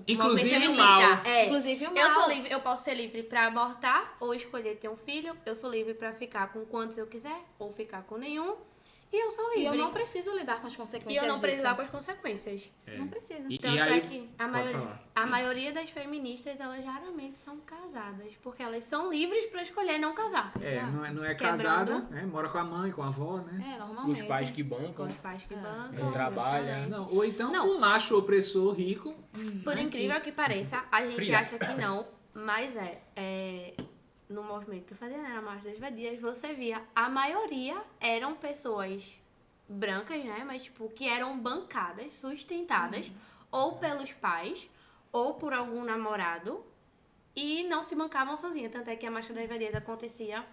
Inclusive o mal. Inclusive o mal. Eu sou livre, eu posso ser livre pra abortar ou escolher ter um filho. Eu sou livre pra ficar com quantos eu quiser ou ficar com nenhum. E eu sou livre. E eu não preciso lidar com as consequências disso. E eu não preciso lidar com as consequências. Não preciso. Tanto é que a maioria das feministas, elas raramente são casadas. Porque elas são livres pra escolher não casar. Não é casada, né? Mora com a mãe, com a avó, né? Normalmente. Os pais que bancam. Os pais que bancam. Não trabalham. Ou então um macho opressor rico. Por incrível que pareça, a gente acha que não. Mas no movimento que eu fazia, na Marcha das Vadias, você via, a maioria eram pessoas brancas, né? Mas, tipo, que eram bancadas, sustentadas, ou pelos pais, ou por algum namorado, e não se bancavam sozinhas. Tanto é que a Marcha das Vadias acontecia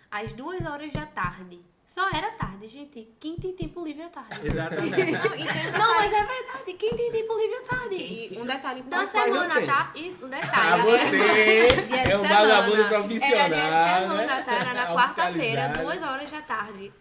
às 2h da tarde. Só era tarde, gente. Quem tem tempo livre é tarde. Exatamente. Não, mas é verdade. Quem tem tempo livre é tarde. E um detalhe da semana, tá? E um Ah, detalhe. você é um vagabundo profissional. Era dia de semana, tá? Era na quarta-feira, Oficializado. 2h da tarde.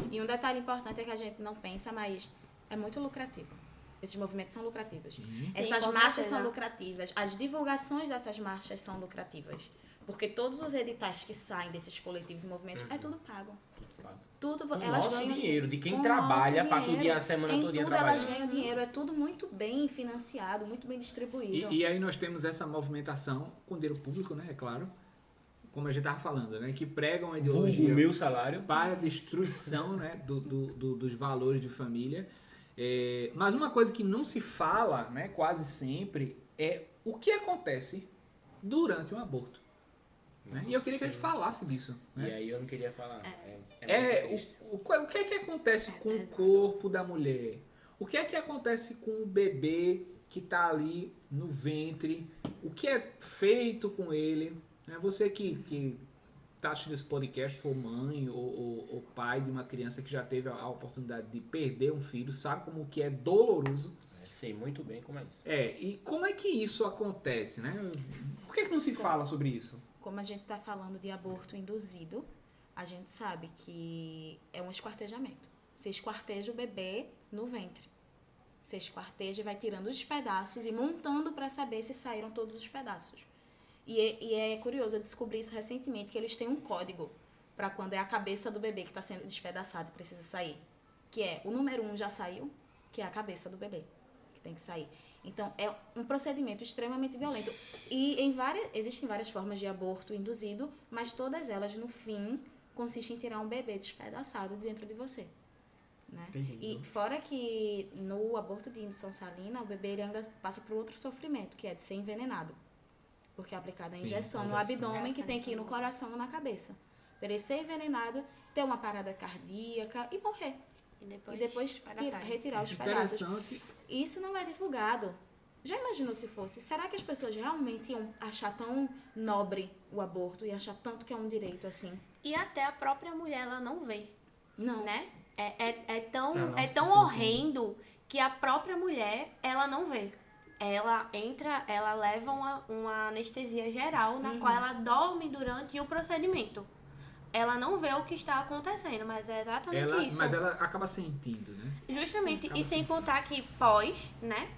E um detalhe importante é que a gente não pensa, mas é muito lucrativo. Esses movimentos são lucrativos. Essas marchas são lucrativas. As divulgações dessas marchas são lucrativas. Porque todos os editais que saem desses coletivos e movimentos é tudo pago. Tudo, elas ganham dinheiro, de quem trabalha, passa o dia, a semana toda trabalhando. Elas ganham dinheiro, é tudo muito bem financiado, muito bem distribuído. E aí nós temos essa movimentação com dinheiro público, né, é claro, como a gente estava falando, né, que pregam a ideologia o meu salário para a destruição, né, dos valores de família. Mas uma coisa que não se fala, né, quase sempre, é o que acontece durante um aborto. Né? E eu queria que a gente falasse disso. Né? E aí eu não queria falar. O que é que acontece com o corpo da mulher? O que é que acontece com o bebê que está ali no ventre? O que é feito com ele? Né? Você que está assistindo esse podcast, for mãe ou pai de uma criança que já teve a oportunidade de perder um filho, sabe como que é doloroso. Sei muito bem como é isso. E como é que isso acontece? Né? Por que não se fala sobre isso? Como a gente está falando de aborto induzido, a gente sabe que é um esquartejamento. Você esquarteja o bebê no ventre. Você esquarteja e vai tirando os pedaços e montando para saber se saíram todos os pedaços. E é curioso, eu descobri isso recentemente, que eles têm um código para quando é a cabeça do bebê que está sendo despedaçado e precisa sair. Que é, o número 1 já saiu, que é a cabeça do bebê, que tem que sair. Então, é um procedimento extremamente violento. E existem várias formas de aborto induzido, mas todas elas, no fim, consistem em tirar um bebê despedaçado de dentro de você. Né? E fora que no aborto de indução salina, o bebê ele ainda passa por outro sofrimento, que é de ser envenenado. porque é aplicada a injeção no abdômen, que tem que ir no coração ou na cabeça. Para ele ser envenenado, ter uma parada cardíaca e morrer. E depois retirar os pedaços. Isso não é divulgado. Já imaginou se fosse? Será que as pessoas realmente iam achar tão nobre o aborto e achar tanto que é um direito assim? E até a própria mulher, ela não vê. Não. Né? É tão horrendo que a própria mulher, ela não vê. Ela leva uma anestesia geral, na qual ela dorme durante o procedimento. Ela não vê o que está acontecendo, mas é exatamente isso. Mas ela acaba sentindo, né? Justamente, e sem contar que pós, né?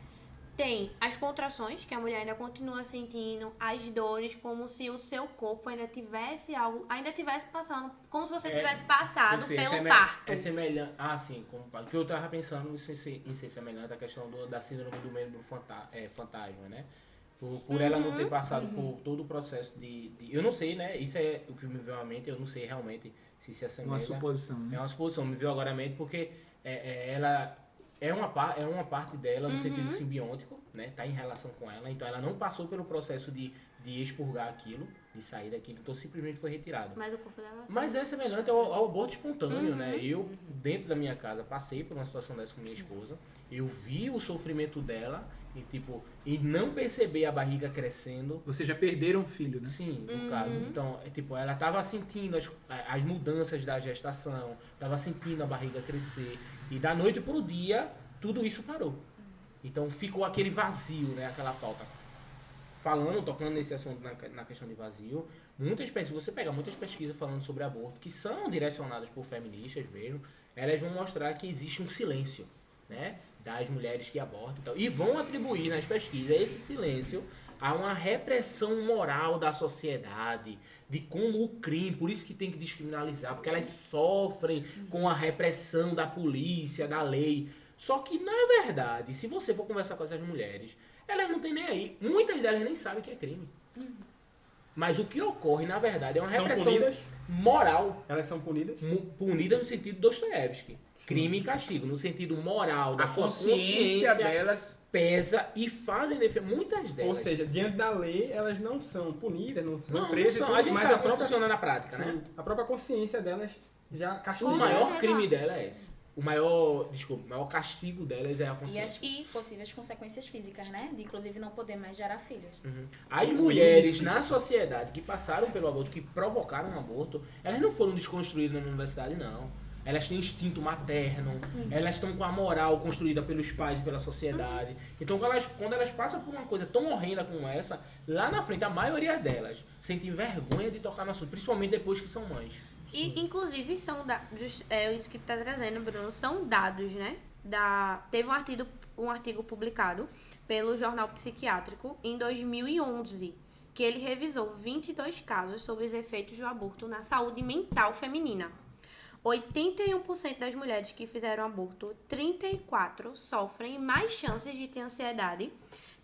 Tem as contrações, que a mulher ainda continua sentindo, as dores, como se o seu corpo ainda tivesse passando, como se você tivesse passado pelo parto. É semelhante, sim, o que eu tava pensando em ser semelhante à questão da síndrome do membro fantasma, né? Por ela não ter passado por todo o processo de... Eu não sei, né? Isso é o que me veio à mente, eu não sei realmente se se assemelha. Uma suposição, né? É uma suposição, me veio agora à mente porque ela... É uma parte dela no sentido simbiótico, né? Tá em relação com ela, então ela não passou pelo processo de expurgar aquilo, de sair daquilo, então simplesmente foi retirado. Mas o corpo dela... Mas é semelhante ao aborto espontâneo, né? Eu, dentro da minha casa, passei por uma situação dessa com minha esposa, eu vi o sofrimento dela e não perceber a barriga crescendo. Vocês já perderam um filho, né? Sim, no caso. Então, ela tava sentindo as mudanças da gestação, tava sentindo a barriga crescer. E da noite pro dia, tudo isso parou. Então ficou aquele vazio, né? Aquela falta. Tocando nesse assunto na questão de vazio, você pega muitas pesquisas falando sobre aborto, que são direcionadas por feministas mesmo, elas vão mostrar que existe um silêncio, né? Das mulheres que abortam e tal. E vão atribuir nas pesquisas esse silêncio a uma repressão moral da sociedade, de como o crime, por isso que tem que descriminalizar, porque elas sofrem com a repressão da polícia, da lei. Só que, na verdade, se você for conversar com essas mulheres, elas não têm nem aí. Muitas delas nem sabem que é crime. Mas o que ocorre, na verdade, é uma repressão moral. Elas são punidas? Punidas no sentido de Dostoiévski. Crime e castigo, no sentido moral, da sua consciência delas pesa e fazem defesa. Muitas delas. Ou seja, diante da lei, elas não são punidas, não são presas. Não são. A gente sabe como funciona na prática, sim, né? A própria consciência delas já castiga. O maior crime dela é esse. O maior castigo delas é a consciência. E possíveis consequências físicas, né? De inclusive não poder mais gerar filhos. As mulheres na sociedade que passaram pelo aborto, que provocaram um aborto, elas não foram desconstruídas na universidade, não. Elas têm instinto materno, elas estão com a moral construída pelos pais e pela sociedade. Então, quando elas passam por uma coisa tão horrenda como essa, lá na frente, a maioria delas sentem vergonha de tocar no assunto, principalmente depois que são mães. E, inclusive, são dados, isso que tá trazendo, Bruno, são dados, né? Teve um artigo publicado pelo Jornal Psiquiátrico em 2011, que ele revisou 22 casos sobre os efeitos do aborto na saúde mental feminina. 81% das mulheres que fizeram aborto, 34 sofrem mais chances de ter ansiedade,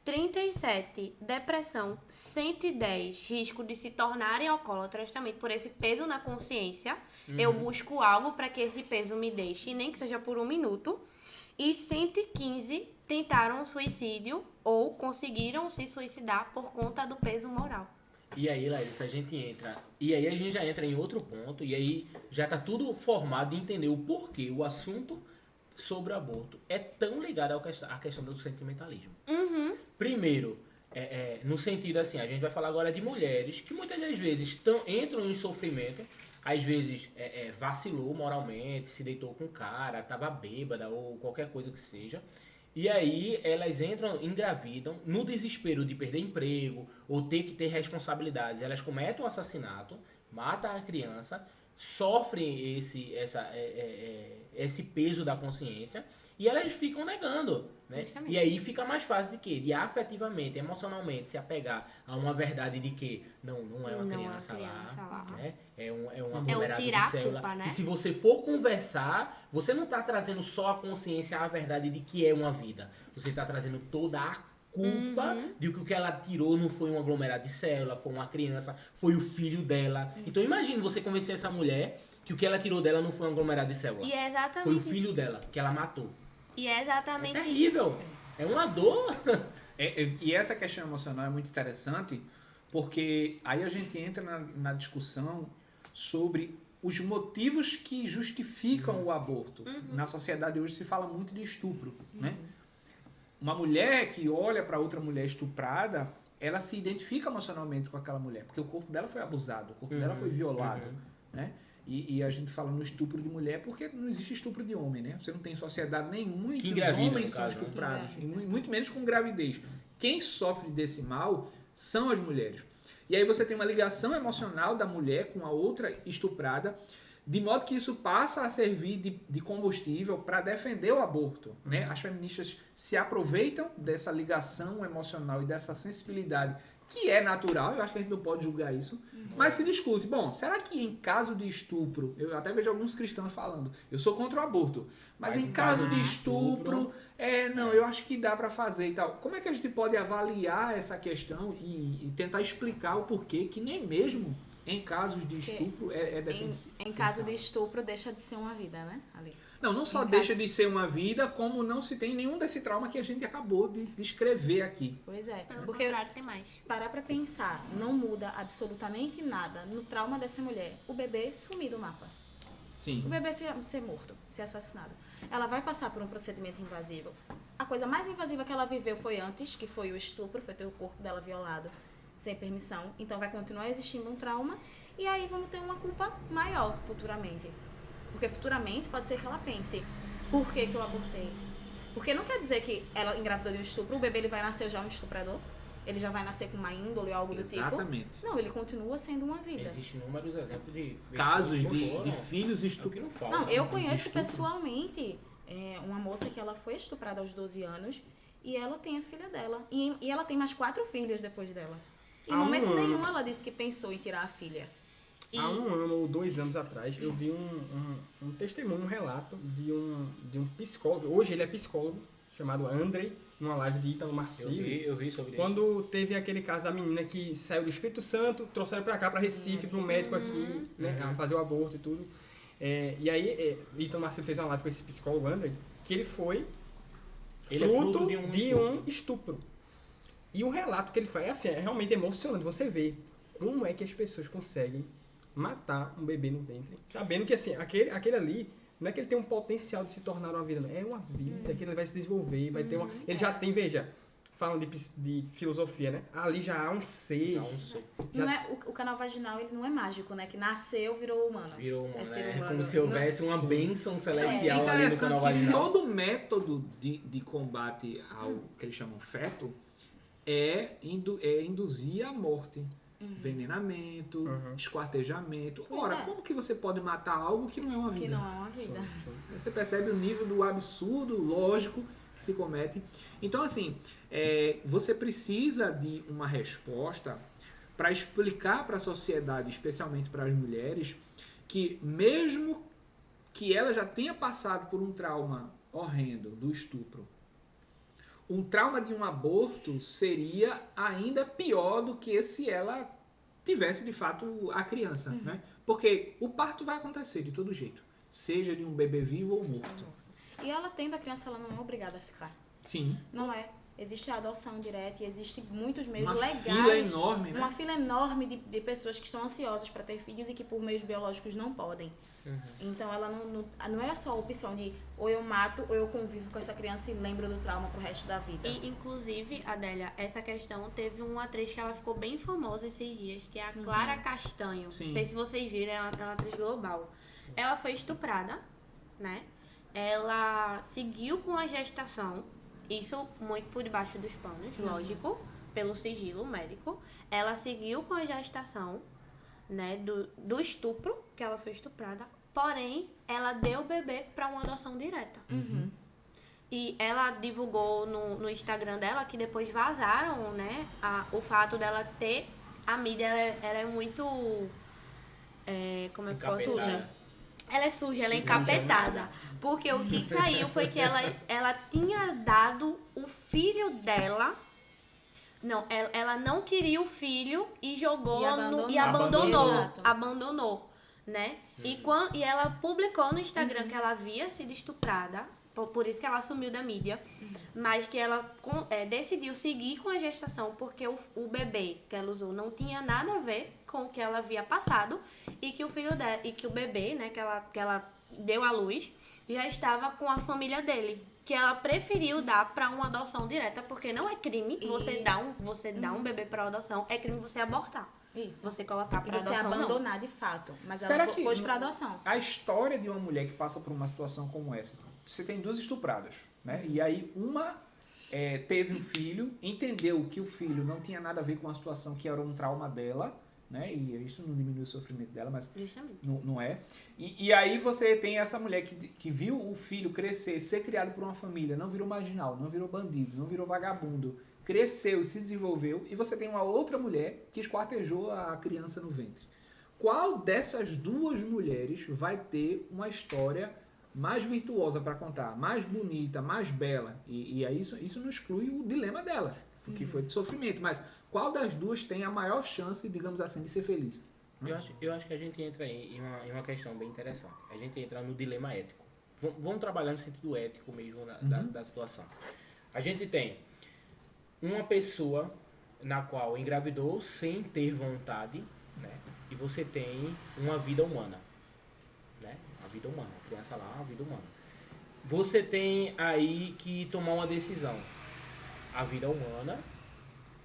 37 depressão, 110 risco de se tornarem alcoólatras também por esse peso na consciência. Eu busco algo para que esse peso me deixe, nem que seja por 1 minuto. E 115 tentaram suicídio ou conseguiram se suicidar por conta do peso moral. E aí, Larissa, a gente já entra em outro ponto, e aí já tá tudo formado de entender o porquê o assunto sobre o aborto é tão ligado à questão do sentimentalismo. Primeiro, no sentido assim, a gente vai falar agora de mulheres que muitas das vezes entram em sofrimento, às vezes vacilou moralmente, se deitou com o cara, tava bêbada ou qualquer coisa que seja. E aí elas engravidam, no desespero de perder emprego ou ter que ter responsabilidades. Elas cometem um assassinato, matam a criança, sofrem esse peso da consciência e elas ficam negando, né? E aí fica mais fácil de quê? De afetivamente, emocionalmente se apegar a uma verdade de que não é uma criança lá, né? É um aglomerado de célula. Culpa, né? E se você for conversar, você não está trazendo só a consciência, a verdade de que é uma vida. Você está trazendo toda a culpa de que o que ela tirou não foi um aglomerado de célula, foi uma criança, foi o filho dela. Então imagine você convencer essa mulher que o que ela tirou dela não foi um aglomerado de célula. E é exatamente foi o filho dela, que ela matou. E é exatamente... É terrível. É uma dor. E essa questão emocional é muito interessante Porque aí a gente entra na discussão sobre os motivos que justificam o aborto. Na sociedade hoje se fala muito de estupro, né? Uma mulher que olha para outra mulher estuprada, ela se identifica emocionalmente com aquela mulher, porque o corpo dela foi abusado, o corpo dela foi violado, né? E a gente fala no estupro de mulher porque não existe estupro de homem, né? Você não tem sociedade nenhuma em que os homens são estuprados, e muito menos com gravidez. Quem sofre desse mal são as mulheres. E aí você tem uma ligação emocional da mulher com a outra estuprada, de modo que isso passa a servir de combustível para defender o aborto, né? As feministas se aproveitam dessa ligação emocional e dessa sensibilidade que é natural, eu acho que a gente não pode julgar isso, mas se discute. Bom, será que em caso de estupro, eu até vejo alguns cristãos falando, eu sou contra o aborto, mas em caso de estupro, eu acho que dá para fazer e tal. Como é que a gente pode avaliar essa questão e tentar explicar o porquê que nem mesmo em casos de estupro é defensivo? Em caso de estupro, deixa de ser uma vida, né? Ali. Não só deixa de ser uma vida, como não se tem nenhum desse trauma que a gente acabou de descrever aqui. Pois é. Pelo contrário, tem mais. Parar pra pensar, não muda absolutamente nada no trauma dessa mulher. O bebê sumir do mapa. Sim. O bebê ser morto, ser assassinado. Ela vai passar por um procedimento invasivo. A coisa mais invasiva que ela viveu foi antes, que foi o estupro, foi ter o corpo dela violado sem permissão. Então vai continuar existindo um trauma e aí vamos ter uma culpa maior futuramente. Porque futuramente pode ser que ela pense, por que eu abortei? Porque não quer dizer que ela engravidou de um estupro, o bebê ele vai nascer já um estuprador, ele já vai nascer com uma índole ou algo do tipo. Exatamente. Não, ele continua sendo uma vida. Existem inúmeros exemplos de casos de filhos estuprados. Não, eu conheço pessoalmente uma moça que ela foi estuprada aos 12 anos e ela tem a filha dela. E ela tem mais 4 filhos depois dela. Em momento nenhum ela disse que pensou em tirar a filha. Há 1 ano ou 2 anos atrás, eu vi um testemunho, um relato de um psicólogo. Hoje ele é psicólogo, chamado Andrei, numa live de Ítalo Marcílio. Eu vi sobre isso. Quando teve aquele caso da menina que saiu do Espírito Santo, trouxeram pra cá, pra Recife, para um médico aqui, né, a fazer o aborto e tudo. E aí, Ítalo Marcílio fez uma live com esse psicólogo, Andrei, que ele foi fruto de um estupro. E o relato que ele faz assim, é realmente emocionante. Você vê como é que as pessoas conseguem matar um bebê no ventre, sabendo que assim, aquele ali, não é que ele tem um potencial de se tornar uma vida, não. É uma vida que ele vai se desenvolver, vai ter uma... Ele já tem, veja, falam de filosofia, né? Ali já há um ser. Não é, o canal vaginal ele não é mágico, né? Que nasceu, virou humano. Virou humano, ser humano. É como se houvesse uma bênção celestial ali no canal vaginal. Todo método de combate ao que eles chamam feto é induzir a morte. Envenenamento, esquartejamento. Ora, como que você pode matar algo que não é uma vida? Que não é uma vida. Você percebe o nível do absurdo lógico que se comete. Então, assim, você precisa de uma resposta para explicar para a sociedade, especialmente para as mulheres, que mesmo que ela já tenha passado por um trauma horrendo do estupro, um trauma de um aborto seria ainda pior do que se ela tivesse, de fato, a criança, né? Porque o parto vai acontecer de todo jeito, seja de um bebê vivo ou morto. E ela tendo a criança, ela não é obrigada a ficar. Sim. Não é. Existe a adoção direta e existem muitos meios uma legais. Fila enorme, né? Uma fila enorme de pessoas que estão ansiosas para ter filhos e que por meios biológicos não podem. Então ela não é só a opção de ou eu mato ou eu convivo com essa criança e lembro do trauma pro resto da vida. E inclusive, Adélia, essa questão teve uma atriz que ela ficou bem famosa esses dias, que é a Clara Castanho. Sim. Não sei se vocês viram, ela é uma atriz global. Ela foi estuprada, né? Ela seguiu com a gestação, isso muito por debaixo dos panos, lógico, pelo sigilo médico. Ela seguiu com a gestação, né, do estupro, que ela foi estuprada, porém, ela deu o bebê para uma adoção direta. E ela divulgou no Instagram dela, que depois vazaram, né, o fato dela ter... A mídia, ela é muito... como é que eu posso dizer? Ela é suja, ela é encapetada. Porque o que saiu foi que ela tinha dado o filho dela... Não, ela não queria o filho e jogou e abandonou, né? E ela publicou no Instagram que ela havia sido estuprada por isso que ela sumiu da mídia, mas que ela decidiu seguir com a gestação porque o bebê que ela usou não tinha nada a ver com o que ela havia passado e que o filho dela, e que o bebê, né, que ela deu à luz, já estava com a família dele, que ela preferiu dar para uma adoção direta, porque não é crime você dar um bebê para adoção, é crime você abortar. Isso. Você colocar para adoção, você abandonar de fato, mas Será ela que pôs para adoção. A história de uma mulher que passa por uma situação como essa, você tem 2 estupradas, né? E aí uma teve um filho, entendeu que o filho não tinha nada a ver com a situação, que era um trauma dela, né? E isso não diminui o sofrimento dela, mas não é. E aí você tem essa mulher que viu o filho crescer, ser criado por uma família, não virou marginal, não virou bandido, não virou vagabundo, cresceu, se desenvolveu, e você tem uma outra mulher que esquartejou a criança no ventre. Qual dessas 2 mulheres vai ter uma história mais virtuosa para contar, mais bonita, mais bela? E aí isso não exclui o dilema dela, que foi de sofrimento, mas qual das 2 tem a maior chance, digamos assim, de ser feliz? Eu acho que a gente entra em uma questão bem interessante. A gente entra no dilema ético. Vamos trabalhar no sentido ético mesmo da situação. A gente tem uma pessoa na qual engravidou sem ter vontade, né? E você tem uma vida humana, né? A vida humana, a criança lá, a vida humana. Você tem aí que tomar uma decisão. A vida humana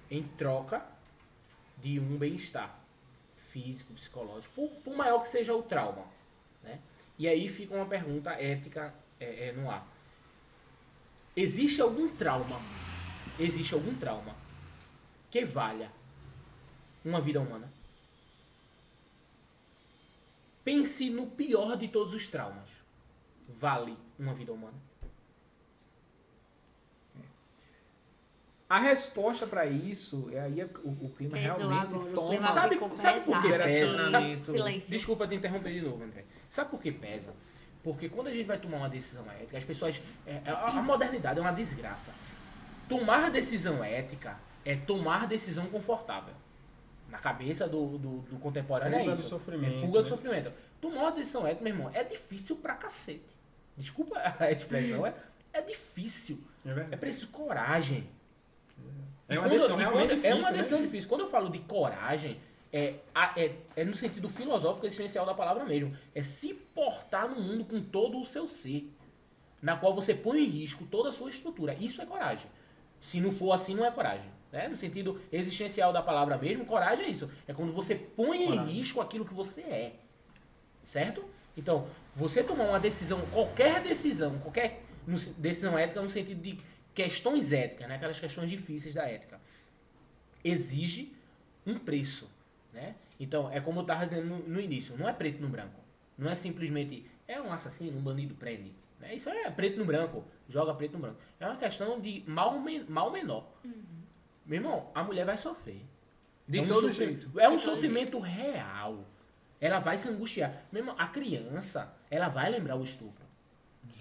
em troca de um bem-estar físico, psicológico, por maior que seja o trauma, né? E aí fica uma pergunta ética no ar. Existe algum trauma que valha uma vida humana? Pense no pior de todos os traumas. Vale uma vida humana? A resposta para isso, aí o clima realmente toma... Sabe por que pesa? Silêncio. Desculpa te interromper de novo, André. Sabe por que pesa? Porque quando a gente vai tomar uma decisão ética, as pessoas... A modernidade é uma desgraça. Tomar decisão ética é tomar decisão confortável. Na cabeça do contemporâneo fuga é isso. Do sofrimento, fuga do sofrimento. Tomar uma decisão ética, meu irmão, é difícil pra cacete. Desculpa a expressão, é difícil. É preciso coragem. É uma decisão realmente difícil. É uma decisão difícil. Quando eu falo de coragem, é no sentido filosófico existencial da palavra mesmo. É se portar no mundo com todo o seu ser, na qual você põe em risco toda a sua estrutura. Isso é coragem. Se não for assim, não é coragem. Né? No sentido existencial da palavra mesmo, coragem é isso. É quando você põe em risco aquilo que você é. Certo? Então, você tomar uma decisão, qualquer decisão ética no sentido de questões éticas, né? Aquelas questões difíceis da ética, exige um preço, né? Então, é como eu estava dizendo no início, não é preto no branco. Não é simplesmente, é um assassino, um bandido, prende. Né? Isso é preto no branco, joga preto no branco. É uma questão de mal menor. Meu irmão, a mulher vai sofrer. De todo jeito. É um sofrimento real. Ela vai se angustiar. Meu irmão, a criança, ela vai lembrar o estupro.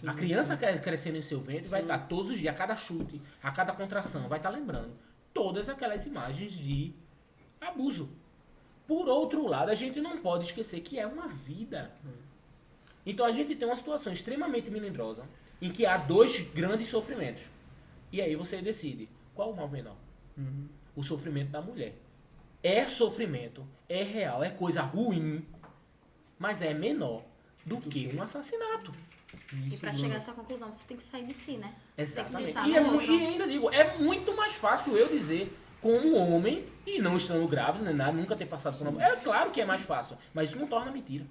Sim, a criança crescendo em seu ventre vai estar todos os dias, a cada chute, a cada contração, vai estar lembrando todas aquelas imagens de abuso. Por outro lado, a gente não pode esquecer que é uma vida. Então a gente tem uma situação extremamente melindrosa, em que há 2 grandes sofrimentos. E aí você decide, qual o mal menor? O sofrimento da mulher. É sofrimento, é real, é coisa ruim, mas é menor do que um assassinato. E pra chegar a essa conclusão, você tem que sair de si, né? Exatamente. E ainda digo, é muito mais fácil eu dizer, como homem, e não estando grávida, nem nada, nunca ter passado por uma... É claro que é mais fácil, mas isso não torna mentira.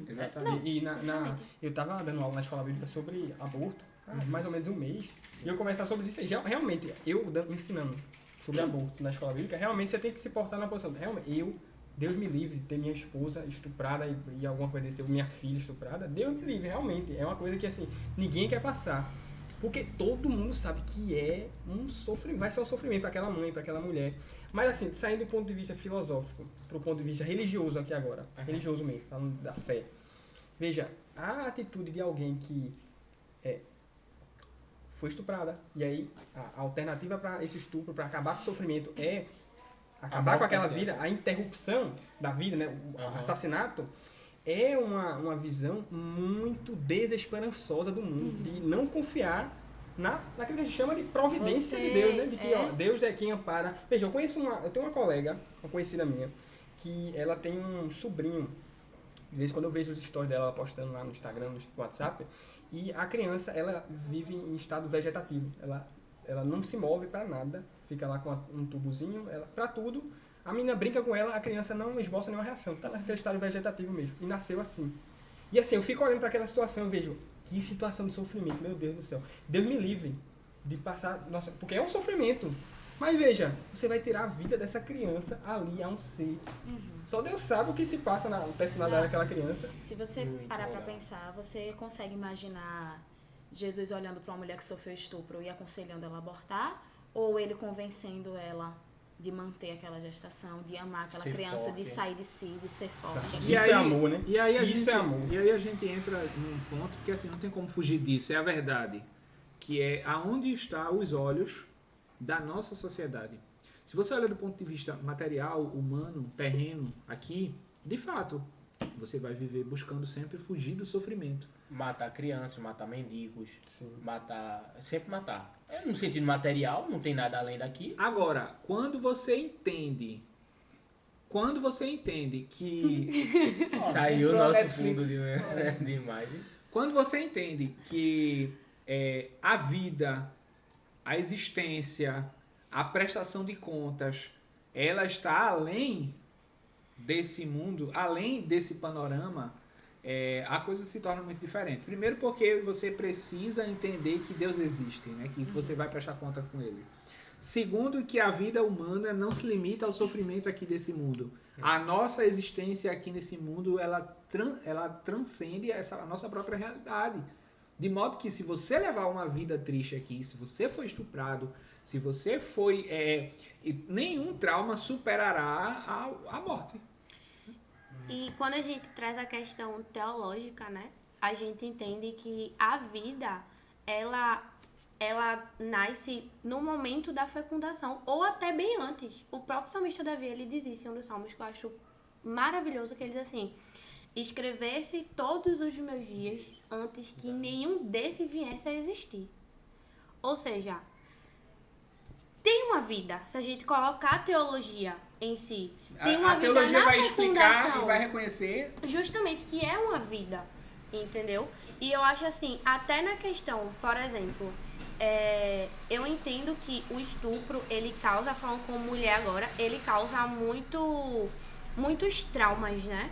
Exatamente. Não, eu tava dando aula na escola bíblica sobre aborto, mais ou menos um mês, e eu começar sobre isso. Realmente, eu ensinando sobre aborto na escola bíblica, realmente você tem que se portar na posição. Realmente, Deus me livre de ter minha esposa estuprada e alguma coisa desse, minha filha estuprada. Deus me livre, realmente. É uma coisa que, assim, ninguém quer passar. Porque todo mundo sabe que é um sofrimento, vai ser um sofrimento para aquela mãe, para aquela mulher. Mas, assim, saindo do ponto de vista filosófico para o ponto de vista religioso aqui agora, religioso mesmo, falando da fé. Veja, a atitude de alguém que foi estuprada, e aí a alternativa para esse estupro, para acabar com o sofrimento, é acabar com aquela vida, a interrupção da vida, né, o assassinato, é uma visão muito desesperançosa do mundo, de não confiar naquilo que a gente chama de providência de Deus, né? De que ó, Deus é quem ampara. Veja, eu tenho uma colega, uma conhecida minha, que ela tem um sobrinho. De vez em quando eu vejo os stories dela postando lá no Instagram, no WhatsApp, e a criança, ela vive em estado vegetativo. Ela não se move para nada, fica lá com um tubozinho, para tudo. A menina brinca com ela, a criança não esboça nenhuma reação, tá naquele estado vegetativo mesmo. E nasceu assim. E assim, eu fico olhando para aquela situação e vejo, que situação de sofrimento, meu Deus do céu. Deus me livre de passar, nossa, porque é um sofrimento. Mas veja, você vai tirar a vida dessa criança ali a um ser. Só Deus sabe o que se passa na personalidade daquela criança. Se você parar pra pensar, você consegue imaginar Jesus olhando pra uma mulher que sofreu estupro e aconselhando ela a abortar? Ou ele convencendo ela de manter aquela gestação, de amar aquela criança, forte, de sair de si, de ser forte? Isso é amor, né? Isso é amor. E aí a gente entra num ponto que assim, não tem como fugir disso, é a verdade. Que é aonde estão os olhos da nossa sociedade. Se você olha do ponto de vista material, humano, terreno, aqui, de fato, você vai viver buscando sempre fugir do sofrimento. Matar crianças, matar mendigos, sempre matar. É no sentido material, não tem nada além daqui. Agora, quando você entende que... Saiu o nosso fundo de imagem. Quando você entende que a vida, a existência, a prestação de contas, ela está além desse mundo, além desse panorama, a coisa se torna muito diferente. Primeiro porque você precisa entender que Deus existe, né? Que você vai prestar conta com Ele. Segundo, que a vida humana não se limita ao sofrimento aqui desse mundo. A nossa existência aqui nesse mundo, ela transcende a nossa própria realidade. De modo que se você levar uma vida triste aqui, se você foi estuprado, se você foi... nenhum trauma superará a morte. E quando a gente traz a questão teológica, né? A gente entende que a vida, ela nasce no momento da fecundação, ou até bem antes. O próprio salmista Davi, ele diz isso em um dos salmos que eu acho maravilhoso, que ele diz assim: escrevesse todos os meus dias antes que nenhum desses viesse a existir. Ou seja, tem uma vida. Se a gente colocar a teologia em si, tem uma vida. A teologia vai explicar e vai reconhecer justamente que é uma vida, entendeu? E eu acho assim, até na questão, por exemplo, eu entendo que o estupro, ele causa, falando como mulher agora, ele causa muitos traumas, né?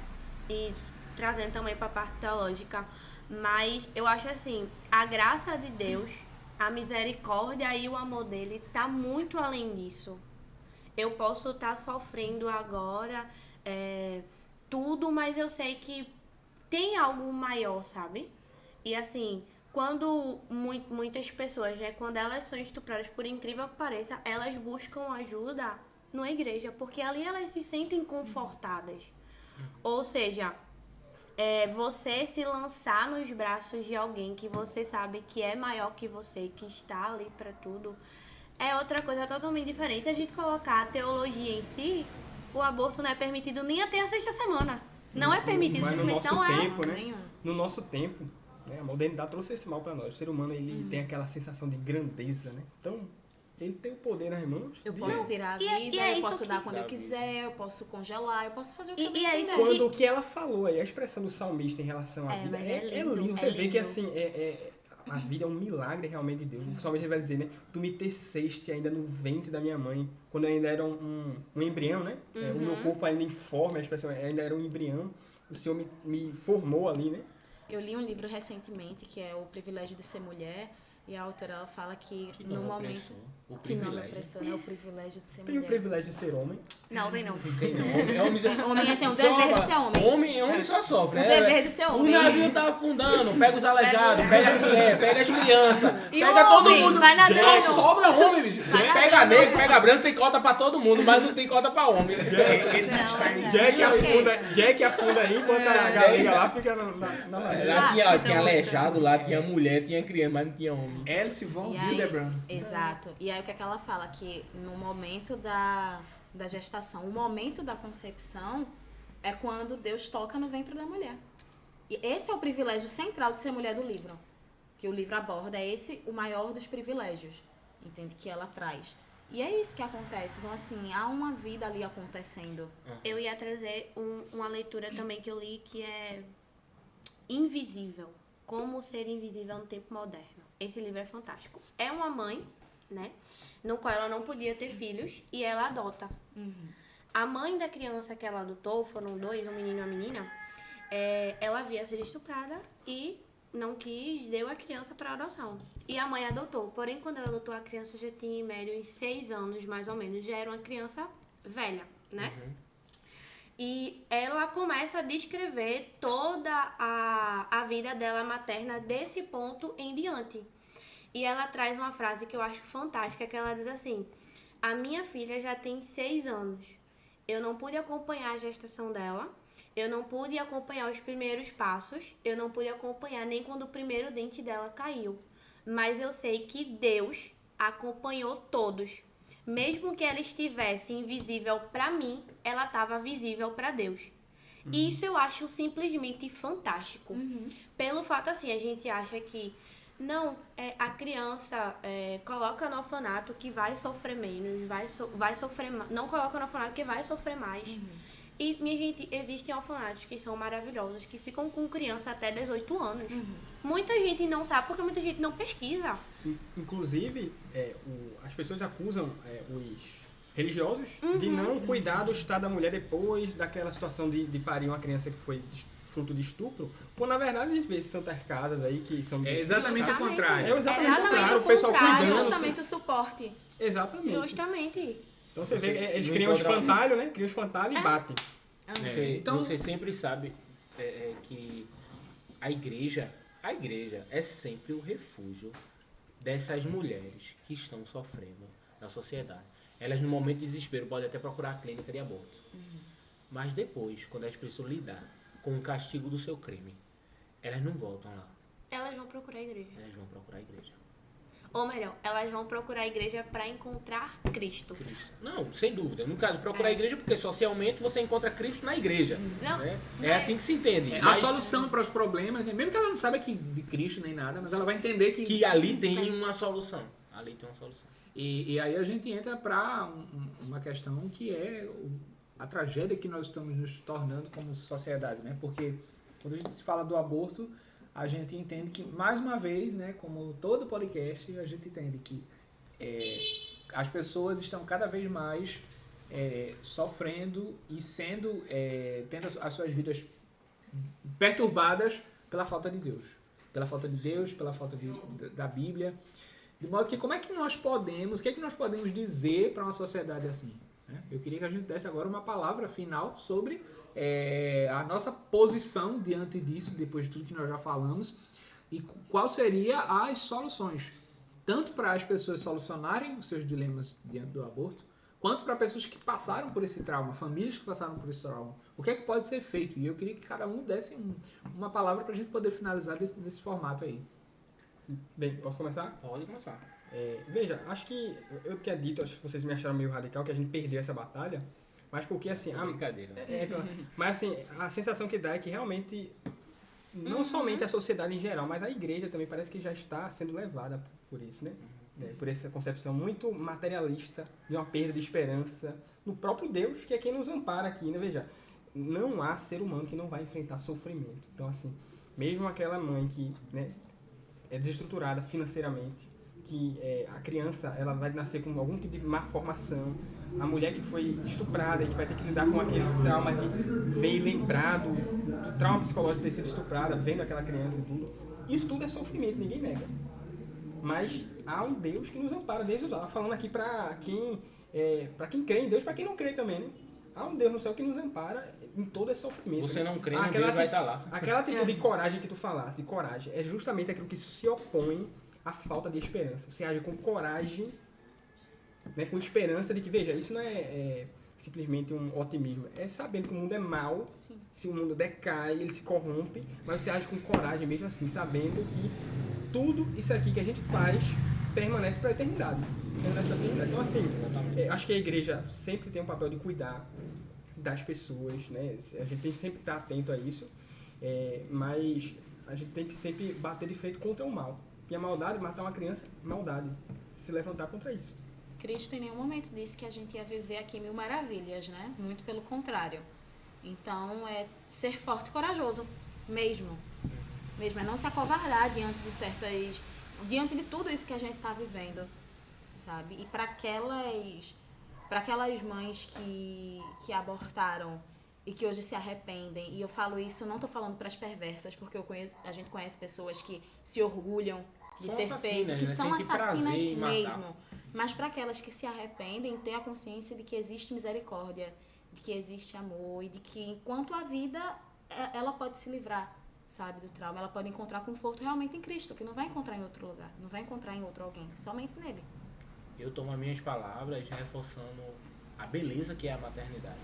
E trazendo também para a parte teológica. Mas eu acho assim, a graça de Deus, a misericórdia e o amor dele tá muito além disso. Eu posso estar sofrendo agora tudo, mas eu sei que tem algo maior, sabe? E assim, quando muitas pessoas, né, quando elas são estupradas, por incrível que pareça, elas buscam ajuda na igreja, porque ali elas se sentem confortadas. Ou seja, você se lançar nos braços de alguém que você sabe que é maior que você, que está ali para tudo, é outra coisa totalmente diferente. Se a gente colocar a teologia em si, o aborto não é permitido nem até a 6ª semana. Não é permitido. Mas no nosso tempo, né? No nosso tempo, né? A modernidade trouxe esse mal para nós. O ser humano, ele tem aquela sensação de grandeza, né? Então, ele tem o poder nas mãos. Eu posso tirar a vida, eu posso dar quando eu quiser, eu posso congelar, eu posso fazer o que eu quiser. Quando o que ela falou aí, a expressão do salmista em relação à vida, é lindo. Você vê que assim, a vida é um milagre realmente de Deus. O salmista vai dizer, né? Tu me teceste ainda no ventre da minha mãe, quando eu ainda era um embrião, né? O meu corpo ainda informe, a expressão ainda era um embrião. O Senhor me formou ali, né? Eu li um livro recentemente, que é O Privilégio de Ser Mulher, e a autora, ela fala que no momento... Que não é opressão, é o privilégio de ser mulher. Tem o privilégio de ser homem? Não, tem não. Tem não. Homem tem o dever de ser homem. Homem só sofre, né? O dever de ser homem. O navio tá afundando, pega os aleijados, pega a mulher, pega as crianças, e pega todo mundo. Vai na só sobra homem, bicho. Pega negro, pega branco, tem cota pra todo mundo, mas não tem cota pra homem. Jack afunda aí, enquanto a galega lá fica na madeira. Lá tinha aleijado, lá tinha mulher, tinha criança, mas não tinha homem. Alice von Hildebrand. Exato. E aí o que é que ela fala? Que no momento da gestação, o momento da concepção é quando Deus toca no ventre da mulher. E esse é o privilégio central de ser mulher do livro. Que o livro aborda, é esse o maior dos privilégios, entende? Que ela traz. E é isso que acontece. Então, assim, há uma vida ali acontecendo. Eu ia trazer uma leitura também que eu li, que é Invisível. Como ser invisível no tempo moderno. Esse livro é fantástico. É uma mãe, né? No qual ela não podia ter filhos e ela adota. A mãe da criança que ela adotou, foram 2, um menino e uma menina, ela havia sido estuprada e não quis, deu a criança para adoção. E a mãe adotou. Porém, quando ela adotou, a criança já tinha em média uns 6 anos, mais ou menos. Já era uma criança velha, né? E ela começa a descrever toda a vida dela materna desse ponto em diante. E ela traz uma frase que eu acho fantástica, que ela diz assim: a minha filha já tem 6 anos. Eu não pude acompanhar a gestação dela. Eu não pude acompanhar os primeiros passos. Eu não pude acompanhar nem quando o primeiro dente dela caiu. Mas eu sei que Deus acompanhou todos. Mesmo que ela estivesse invisível para mim, ela estava visível para Deus. Isso eu acho simplesmente fantástico. Pelo fato, assim, a gente acha que não, a criança coloca no orfanato que vai sofrer menos, vai sofrer mais. Não coloca no orfanato que vai sofrer mais. E, minha gente, existem orfanatos que são maravilhosos, que ficam com criança até 18 anos. Muita gente não sabe, porque muita gente não pesquisa. Inclusive, as pessoas acusam os religiosos de não cuidar do estado da mulher depois daquela situação de parir uma criança que foi fruto de estupro. Quando, na verdade, a gente vê santas casas aí que são... É exatamente o contrário. É exatamente o contrário. O pessoal cuidando. Justamente o suporte. Exatamente. Justamente. Então você vê, eles criam um espantalho, né? Criam um espantalho e batem. Então você sempre sabe que a igreja é sempre o refúgio dessas mulheres que estão sofrendo na sociedade. Elas, no momento de desespero, podem até procurar a clínica de aborto. Mas depois, quando elas precisam lidar com o castigo do seu crime, elas não voltam lá. Elas vão procurar a igreja. Elas vão procurar a igreja. Ou melhor, elas vão procurar a igreja para encontrar Cristo. Não, sem dúvida. No caso, procurar a igreja, porque socialmente você encontra Cristo na igreja. Não, né? É assim que se entende. A solução para os problemas, né? Mesmo que ela não saiba que de Cristo nem nada, mas ela vai entender que ali tem uma solução. Ali tem uma solução. E aí a gente entra para uma questão que é a tragédia que nós estamos nos tornando como sociedade, né? Porque quando a gente se fala do aborto, a gente entende que, mais uma vez, né, como todo podcast, a gente entende que as pessoas estão cada vez mais sofrendo e tendo as suas vidas perturbadas pela falta de Deus. Pela falta de Deus, pela falta da Bíblia. De modo que, o que é que nós podemos dizer para uma sociedade assim? Né? Eu queria que a gente desse agora uma palavra final sobre a nossa posição diante disso, depois de tudo que nós já falamos, e qual seria as soluções, tanto para as pessoas solucionarem os seus dilemas diante do aborto, quanto para pessoas que passaram por esse trauma, famílias que passaram por esse trauma. O que é que pode ser feito? E eu queria que cada um desse uma palavra para a gente poder finalizar nesse formato aí. Bem, posso começar? Pode começar. Veja, acho que eu tinha dito, acho que vocês me acharam meio radical, que a gente perdeu essa batalha, mas porque assim... Brincadeira. Mas assim, a sensação que dá é que realmente, não somente a sociedade em geral, mas a igreja também parece que já está sendo levada por isso, né? Por essa concepção muito materialista, de uma perda de esperança no próprio Deus, que é quem nos ampara aqui, né? Veja, não há ser humano que não vai enfrentar sofrimento. Então assim, mesmo aquela mãe que, né, é desestruturada financeiramente, que a criança ela vai nascer com algum tipo de má formação, a mulher que foi estuprada e que vai ter que lidar com aquele trauma de ver lembrado do trauma psicológico de ter sido estuprada, vendo aquela criança e tudo, isso tudo é sofrimento, ninguém nega. Mas há um Deus que nos ampara. Deus está falando aqui para quem crê em Deus, para quem não crê também, né? Há um Deus no céu que nos ampara em todo esse sofrimento. Você não crê, Deus vai estar lá. Aquela tipo de coragem que tu falaste, de coragem, é justamente aquilo que se opõe à falta de esperança. Você age com coragem, né, com esperança de que, veja, isso não é simplesmente um otimismo. É sabendo que o mundo é mau, sim, se o mundo decai, ele se corrompe, mas você age com coragem mesmo assim, sabendo que tudo isso aqui que a gente faz permanece para a eternidade. Então, assim, acho que a igreja sempre tem um papel de cuidar das pessoas, né? A gente tem que sempre estar atento a isso, mas a gente tem que sempre bater de frente contra o mal. E a maldade, matar uma criança, maldade. Se levantar contra isso. Cristo em nenhum momento disse que a gente ia viver aqui 1000 maravilhas, né? Muito pelo contrário. Então, é ser forte e corajoso, mesmo. É não se acovardar diante de tudo isso que a gente está vivendo, sabe? E para aquelas mães que abortaram e que hoje se arrependem, e eu falo isso, não estou falando para as perversas, porque a gente conhece pessoas que se orgulham de ter feito, que são assassinas mesmo. Mas para aquelas que se arrependem, ter a consciência de que existe misericórdia, de que existe amor e de que enquanto a vida, ela pode se livrar, sabe, do trauma. Ela pode encontrar conforto realmente em Cristo, que não vai encontrar em outro lugar, não vai encontrar em outro alguém, somente nele. Eu tomo as minhas palavras reforçando a beleza que é a maternidade.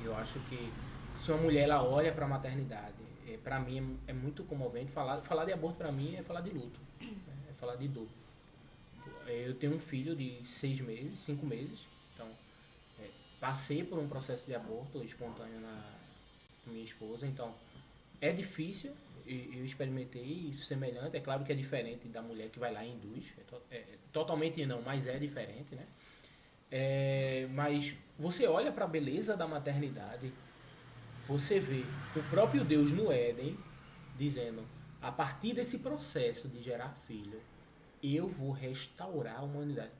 Eu acho que se uma mulher ela olha para a maternidade, para mim é muito comovente. Falar de aborto para mim é falar de luto, é falar de dor. Eu tenho um filho de 5 meses, então passei por um processo de aborto espontâneo com minha esposa, então é difícil. Eu experimentei semelhante, é claro que é diferente da mulher que vai lá e induz, totalmente não, mas é diferente, né? Mas você olha para a beleza da maternidade, você vê o próprio Deus no Éden dizendo, a partir desse processo de gerar filho, eu vou restaurar a humanidade.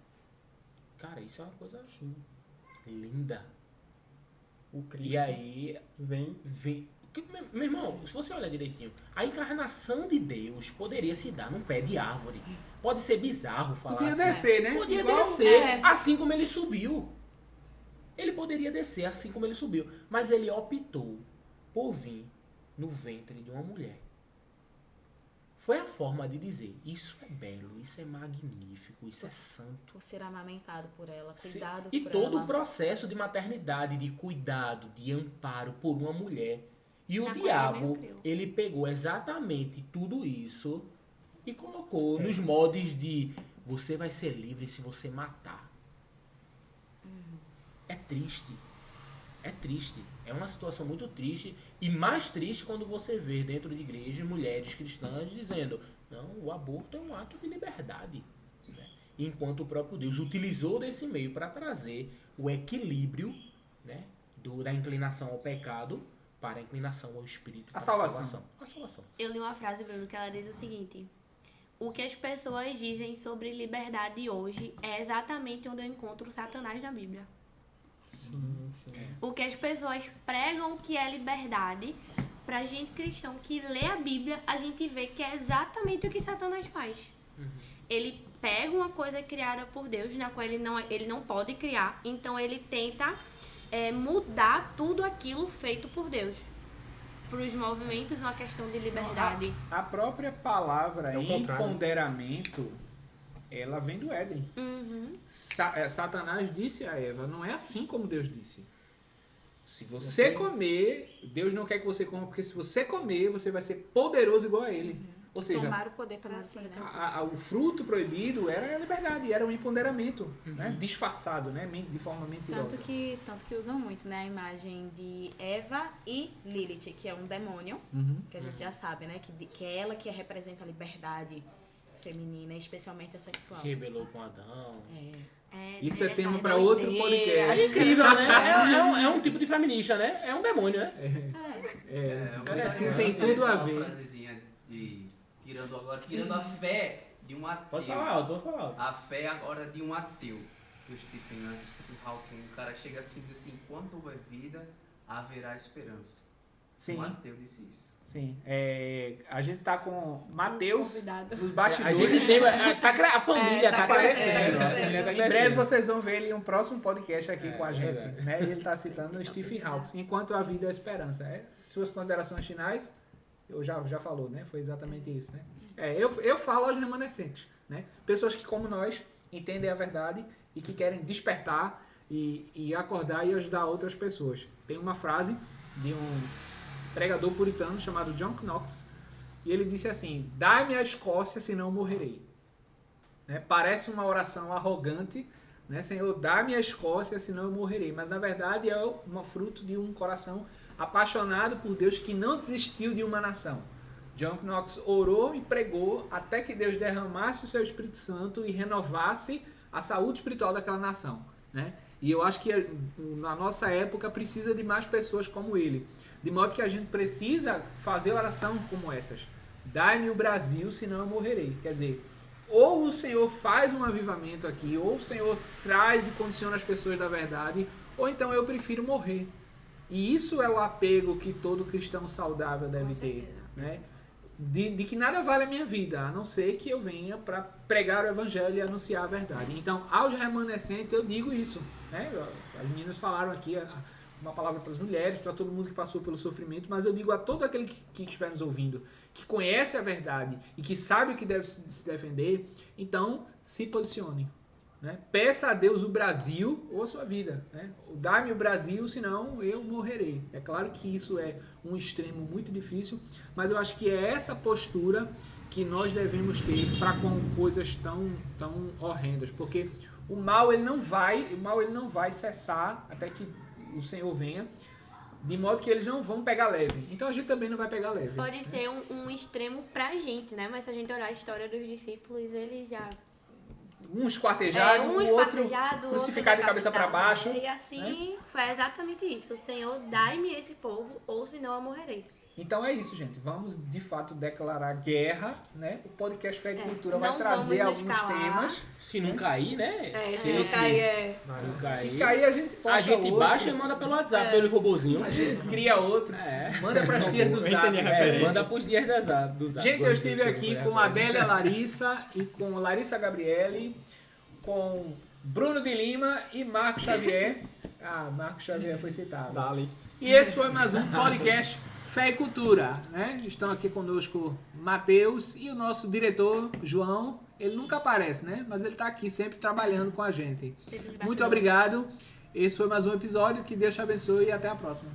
Cara, isso é uma coisa assim, linda. O Cristo e aí vem. Meu irmão, se você olhar direitinho, a encarnação de Deus poderia se dar num pé de árvore. Pode ser bizarro falar Podia assim. descer, né? Podia descer, assim como ele subiu. Ele poderia descer assim como ele subiu. Mas ele optou por vir no ventre de uma mulher. Foi a forma de dizer, isso é belo, isso é magnífico, isso é santo. Por ser amamentado por ela, cuidado por ela. E todo o processo de maternidade, de cuidado, de amparo por uma mulher. E o diabo, ele pegou exatamente tudo isso e colocou nos moldes de você vai ser livre se você matar. É triste. É triste. É uma situação muito triste. E mais triste quando você vê dentro de igrejas mulheres cristãs dizendo não, o aborto é um ato de liberdade. Né? Enquanto o próprio Deus utilizou desse meio para trazer o equilíbrio, né, da inclinação ao pecado para a inclinação ao espírito. A salvação. Eu li uma frase, Bruno, que ela diz o seguinte: o que as pessoas dizem sobre liberdade hoje é exatamente onde eu encontro Satanás na Bíblia. Sim. O que as pessoas pregam que é liberdade, pra gente cristão que lê a Bíblia, a gente vê que é exatamente o que Satanás faz. Ele pega uma coisa criada por Deus, na qual ele não pode criar, então ele tenta mudar tudo aquilo feito por Deus. Para os movimentos, uma questão de liberdade. A própria palavra empoderamento, ela vem do Éden. Satanás disse a Eva, não é assim como Deus disse. Se você comer, Deus não quer que você coma, porque se você comer, você vai ser poderoso igual a ele. Ou seja, tomar o poder para si, né? O fruto proibido era a liberdade, era um empoderamento, né? Disfarçado, né? De forma mentirosa. Tanto que usam muito, né? A imagem de Eva e Lilith, que é um demônio, que a gente já sabe, né? Que é ela que representa a liberdade feminina, especialmente a sexual. Se rebelou com Adão. Isso é tema para outro podcast. É incrível, né? É um tipo de feminista, né? É um demônio, né? Tem tudo a ver. Uma frasezinha tirando a fé de um ateu. Pode falar alto. A fé agora de um ateu. Que o Stephen Hawking, o cara chega assim e diz assim, enquanto houver vida, haverá esperança. Sim. Um ateu disse isso. Sim, a gente tá com Matheus nos bastidores. A gente tem, a família tá crescendo. Em breve vocês vão ver ele em um próximo podcast aqui com a gente. Né? E ele tá citando o Stephen Hawking, enquanto a vida é a esperança. Suas considerações finais, eu já falou, né? Foi exatamente isso, né? Eu falo aos remanescentes, né? Pessoas que, como nós, entendem a verdade e que querem despertar e acordar e ajudar outras pessoas. Tem uma frase de um pregador puritano chamado John Knox, e ele disse assim: dai-me a Escócia, senão morrerei. Né? Parece uma oração arrogante, né? Senhor, dá-me a Escócia, senão eu morrerei. Mas na verdade é um fruto de um coração apaixonado por Deus que não desistiu de uma nação. John Knox orou e pregou até que Deus derramasse o seu Espírito Santo e renovasse a saúde espiritual daquela nação, né? E eu acho que na nossa época precisa de mais pessoas como ele. De modo que a gente precisa fazer oração como essas. Dai-me o Brasil, senão eu morrerei. Quer dizer, ou o Senhor faz um avivamento aqui, ou o Senhor traz e condiciona as pessoas da verdade, ou então eu prefiro morrer. E isso é o apego que todo cristão saudável deve ter, né? De que nada vale a minha vida, a não ser que eu venha para pregar o evangelho e anunciar a verdade. Então, aos remanescentes eu digo isso, né? As meninas falaram aqui uma palavra para as mulheres, para todo mundo que passou pelo sofrimento, mas eu digo a todo aquele que estiver nos ouvindo, que conhece a verdade e que sabe o que deve se defender, então se posicione, né? Peça a Deus o Brasil ou a sua vida, né? Dá-me o Brasil, senão eu morrerei. É claro que isso é um extremo muito difícil, mas eu acho que é essa postura que nós devemos ter para com coisas tão horrendas, porque o mal ele não vai cessar até que o Senhor venha, de modo que eles não vão pegar leve. Então a gente também não vai pegar leve. Pode ser um extremo pra gente, né? Mas se a gente olhar a história dos discípulos, eles já... Um esquartejado, o outro crucificado de cabeça para baixo. E assim, foi exatamente isso. O Senhor, dai-me esse povo, ou senão eu morrerei. Então é isso, gente. Vamos, de fato, declarar guerra, né? O podcast Fé e Cultura vai Não trazer vamos alguns temas. Se não cair, né? Se não cair, Se cair, a gente posta a gente outro. baixa e manda pelo WhatsApp, pelo robozinho. A gente cria outro. Manda para as tias do Zap. Manda para os dias do Zap. Gente, eu estive aqui com a Adélia Larissa e com Larissa Gabriele, com Bruno de Lima e Marco Xavier. Marco Xavier foi citado. Dali. E esse foi mais um podcast Fé e Cultura, né? Estão aqui conosco Matheus e o nosso diretor, João. Ele nunca aparece, né? Mas ele está aqui sempre trabalhando com a gente. Muito obrigado. Esse foi mais um episódio. Que Deus te abençoe e até a próxima.